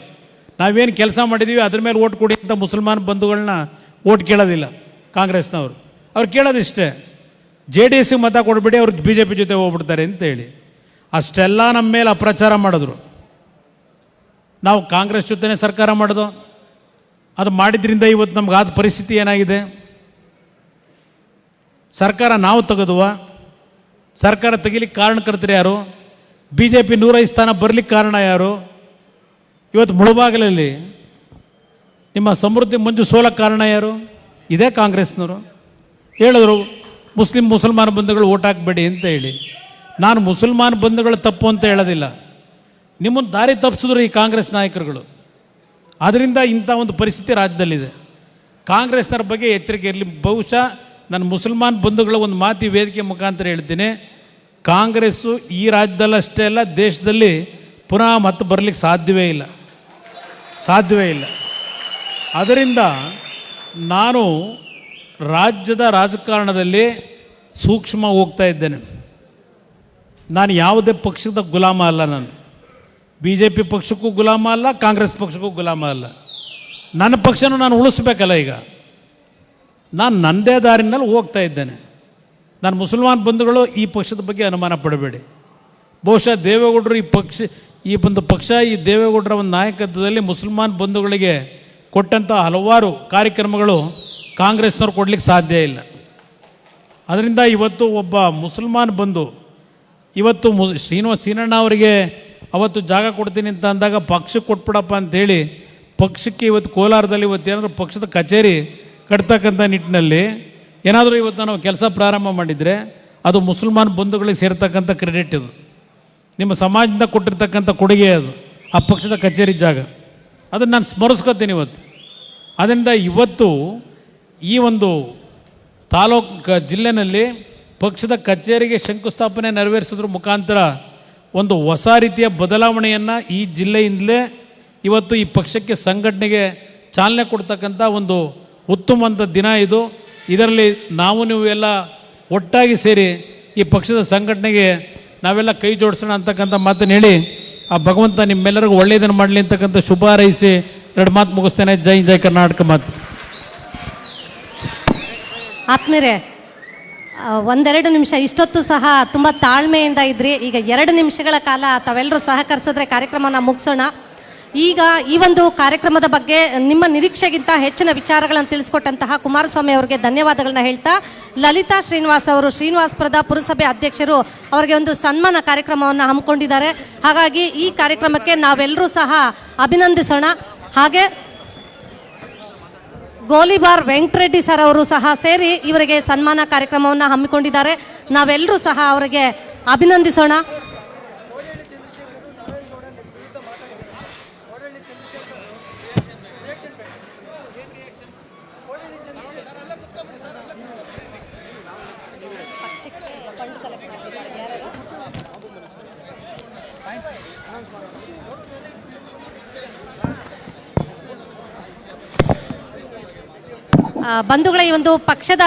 ನಾವೇನು ಕೆಲಸ ಮಾಡಿದ್ದೀವಿ ಅದ್ರ ಮೇಲೆ ಓಟ್ ಕೊಡಿ ಅಂತ ಮುಸಲ್ಮಾನ್ ಬಂಧುಗಳನ್ನ ಓಟ್ ಕೇಳೋದಿಲ್ಲ ಕಾಂಗ್ರೆಸ್ನವರು. ಅವ್ರು ಕೇಳೋದಿಷ್ಟೇ, JDS ಮತ ಕೊಡ್ಬಿಡಿ, ಅವ್ರು BJP ಜೊತೆ ಹೋಗ್ಬಿಡ್ತಾರೆ ಅಂತೇಳಿ ಅಷ್ಟೆಲ್ಲ ನಮ್ಮ ಮೇಲೆ ಅಪ್ರಚಾರ ಮಾಡಿದ್ರು. ನಾವು ಕಾಂಗ್ರೆಸ್ ಜೊತೆನೇ ಸರ್ಕಾರ ಮಾಡೋದು. ಅದು ಮಾಡಿದ್ರಿಂದ ಇವತ್ತು ನಮ್ಗೆ ಆದ ಪರಿಸ್ಥಿತಿ ಏನಾಗಿದೆ? ಸರ್ಕಾರ ನಾವು ತೆಗೆದುವ, ಸರ್ಕಾರ ತೆಗಿಲಿಕ್ಕೆ ಕಾರಣಕರ್ತರು ಯಾರು? BJP 105 ಸ್ಥಾನ ಬರಲಿಕ್ಕೆ ಕಾರಣ ಯಾರು? ಇವತ್ತು ಮುಳುಬಾಗಿಲಲ್ಲಿ ನಿಮ್ಮ ಸಮೃದ್ಧಿ ಮಂಜು ಸೋಲಕ್ಕೆ ಕಾರಣ ಯಾರು? ಇದೇ ಕಾಂಗ್ರೆಸ್ನವರು. ಹೇಳಿದ್ರು ಮುಸಲ್ಮಾನ ಬಂಧುಗಳು ಓಟ್ ಹಾಕಬೇಡಿ ಅಂತ ಹೇಳಿ. ನಾನು ಮುಸಲ್ಮಾನ ಬಂಧುಗಳು ತಪ್ಪು ಅಂತ ಹೇಳೋದಿಲ್ಲ, ನಿಮ್ಮನ್ನು ದಾರಿ ತಪ್ಪಿಸಿದ್ರು ಈ ಕಾಂಗ್ರೆಸ್ ನಾಯಕರುಗಳು. ಅದರಿಂದ ಇಂಥ ಒಂದು ಪರಿಸ್ಥಿತಿ ರಾಜ್ಯದಲ್ಲಿದೆ. ಕಾಂಗ್ರೆಸ್ನವ್ರ ಬಗ್ಗೆ ಎಚ್ಚರಿಕೆ ಇರಲಿ. ಬಹುಶಃ ನನ್ನ ಮುಸಲ್ಮಾನ್ ಬಂಧುಗಳ ಒಂದು ಮಾತಿ ವೇದಿಕೆ ಮುಖಾಂತರ ಹೇಳ್ತೀನಿ, ಕಾಂಗ್ರೆಸ್ಸು ಈ ರಾಜ್ಯದಲ್ಲಷ್ಟೇ ಅಲ್ಲ, ದೇಶದಲ್ಲಿ ಪುನಃ ಮತ್ತೆ ಬರಲಿಕ್ಕೆ ಸಾಧ್ಯವೇ ಇಲ್ಲ. ಅದರಿಂದ ನಾನು ರಾಜ್ಯದ ರಾಜಕಾರಣದಲ್ಲಿ ಸೂಕ್ಷ್ಮ ಹೋಗ್ತಾ ಇದ್ದೇನೆ. ನಾನು ಯಾವುದೇ ಪಕ್ಷದ ಗುಲಾಮ ಅಲ್ಲ. ನಾನು BJP ಪಕ್ಷಕ್ಕೂ ಗುಲಾಮ ಅಲ್ಲ, ಕಾಂಗ್ರೆಸ್ ಪಕ್ಷಕ್ಕೂ ಗುಲಾಮ ಅಲ್ಲ. ನನ್ನ ಪಕ್ಷನೂ ನಾನು ಉಳಿಸ್ಬೇಕಲ್ಲ. ಈಗ ನಾನು ನನ್ನದೇ ದಾರಿನಲ್ಲಿ ಹೋಗ್ತಾ ಇದ್ದೇನೆ. ನಾನು ಮುಸಲ್ಮಾನ್ ಬಂಧುಗಳು ಈ ಪಕ್ಷದ ಬಗ್ಗೆ ಅನುಮಾನ ಪಡಬೇಡಿ. ಬಹುಶಃ ದೇವೇಗೌಡರು ಈ ಪಕ್ಷ ಈ ದೇವೇಗೌಡರ ಒಂದು ನಾಯಕತ್ವದಲ್ಲಿ ಮುಸಲ್ಮಾನ್ ಬಂಧುಗಳಿಗೆ ಕೊಟ್ಟಂಥ ಹಲವಾರು ಕಾರ್ಯಕ್ರಮಗಳು ಕಾಂಗ್ರೆಸ್ನವ್ರು ಕೊಡಲಿಕ್ಕೆ ಸಾಧ್ಯ ಇಲ್ಲ. ಅದರಿಂದ ಇವತ್ತು ಒಬ್ಬ ಮುಸಲ್ಮಾನ್ ಬಂಧು ಇವತ್ತು ಶ್ರೀನಿವಾಸ್ ಸೀನಣ್ಣ ಅವರಿಗೆ ಅವತ್ತು ಜಾಗ ಕೊಡ್ತೀನಿ ಅಂತ ಅಂದಾಗ ಪಕ್ಷಕ್ಕೆ ಕೊಟ್ಬಿಡಪ್ಪ ಅಂಥೇಳಿ ಪಕ್ಷಕ್ಕೆ ಇವತ್ತು ಕೋಲಾರದಲ್ಲಿ ಇವತ್ತೇನಾದರೂ ಪಕ್ಷದ ಕಚೇರಿ ಕಟ್ತಕ್ಕಂಥ ನಿಟ್ಟಿನಲ್ಲಿ ಏನಾದರೂ ಇವತ್ತು ನಾವು ಕೆಲಸ ಪ್ರಾರಂಭ ಮಾಡಿದರೆ ಅದು ಮುಸಲ್ಮಾನ್ ಬಂಧುಗಳಿಗೆ ಸೇರ್ತಕ್ಕಂಥ ಕ್ರೆಡಿಟ್. ಇದು ನಿಮ್ಮ ಸಮಾಜದಿಂದ ಕೊಟ್ಟಿರ್ತಕ್ಕಂಥ ಕೊಡುಗೆ. ಅದು ಆ ಪಕ್ಷದ ಕಚೇರಿ ಜಾಗ, ಅದನ್ನು ನಾನು ಸ್ಮರಿಸ್ಕೊತೀನಿ ಇವತ್ತು. ಅದರಿಂದ ಇವತ್ತು ಈ ಒಂದು ತಾಲೂಕು ಜಿಲ್ಲೆಯಲ್ಲಿ ಪಕ್ಷದ ಕಚೇರಿಗೆ ಶಂಕುಸ್ಥಾಪನೆ ನೆರವೇರಿಸೋದ್ರ ಮುಖಾಂತರ ಒಂದು ಹೊಸ ರೀತಿಯ ಬದಲಾವಣೆಯನ್ನು ಈ ಜಿಲ್ಲೆಯಿಂದಲೇ ಇವತ್ತು ಈ ಪಕ್ಷಕ್ಕೆ ಸಂಘಟನೆಗೆ ಚಾಲನೆ ಕೊಡ್ತಕ್ಕಂಥ ಒಂದು ಉತ್ತಮವಾದ ದಿನ ಇದು. ಇದರಲ್ಲಿ ನೀವು ಎಲ್ಲ ಒಟ್ಟಾಗಿ ಸೇರಿ ಈ ಪಕ್ಷದ ಸಂಘಟನೆಗೆ ನಾವೆಲ್ಲ ಕೈ ಜೋಡಿಸೋಣ ಅಂತಕ್ಕಂಥ ಮಾತನ್ನು ಹೇಳಿ, ಆ ಭಗವಂತ ನಿಮ್ಮೆಲ್ಲರಿಗೂ ಒಳ್ಳೆಯದನ್ನು ಮಾಡಲಿ ಅಂತಕ್ಕಂಥ ಶುಭ ಹಾರೈಸಿ 2 ಮಾತು ಮುಗಿಸ್ತೇನೆ. ಜೈ ಕರ್ನಾಟಕ. ಮಾತು ಆತ್ಮೀಯರೇ, 1-2 ನಿಮಿಷ ಇಷ್ಟೊತ್ತು ಸಹ ತುಂಬ ತಾಳ್ಮೆಯಿಂದ ಇದ್ರಿ. ಈಗ 2 ನಿಮಿಷಗಳ ಕಾಲ ತಾವೆಲ್ಲರೂ ಸಹಕರಿಸಿದ್ರೆ ಕಾರ್ಯಕ್ರಮನ ಮುಗಿಸೋಣ. ಈಗ ಈ ಒಂದು ಕಾರ್ಯಕ್ರಮದ ಬಗ್ಗೆ ನಿಮ್ಮ ನಿರೀಕ್ಷೆಗಿಂತ ಹೆಚ್ಚಿನ ವಿಚಾರಗಳನ್ನು ತಿಳಿಸ್ಕೊಟ್ಟಂತಹ ಕುಮಾರಸ್ವಾಮಿ ಅವರಿಗೆ ಧನ್ಯವಾದಗಳನ್ನ ಹೇಳ್ತಾ, ಲಲಿತಾ ಶ್ರೀನಿವಾಸ್ ಅವರು ಶ್ರೀನಿವಾಸಪುರದ ಪುರಸಭೆ ಅಧ್ಯಕ್ಷರು ಅವರಿಗೆ ಒಂದು ಸನ್ಮಾನ ಕಾರ್ಯಕ್ರಮವನ್ನು ಹಮ್ಮಿಕೊಂಡಿದ್ದಾರೆ. ಹಾಗಾಗಿ ಈ ಕಾರ್ಯಕ್ರಮಕ್ಕೆ ನಾವೆಲ್ಲರೂ ಸಹ ಅಭಿನಂದಿಸೋಣ. ಹಾಗೆ ಗೋಲಿಬಾರ್ ವೆಂಕಟರೆಡ್ಡಿ ಸರ್ ಅವರು ಸಹ ಸೇರಿ ಇವರಿಗೆ ಸನ್ಮಾನ ಕಾರ್ಯಕ್ರಮವನ್ನು ಹಮ್ಮಿಕೊಂಡಿದ್ದಾರೆ. ನಾವೆಲ್ಲರೂ ಸಹ ಅವರಿಗೆ ಅಭಿನಂದಿಸೋಣ. ಬಂಧುಗಳ ಈ ಒಂದು ಪಕ್ಷದ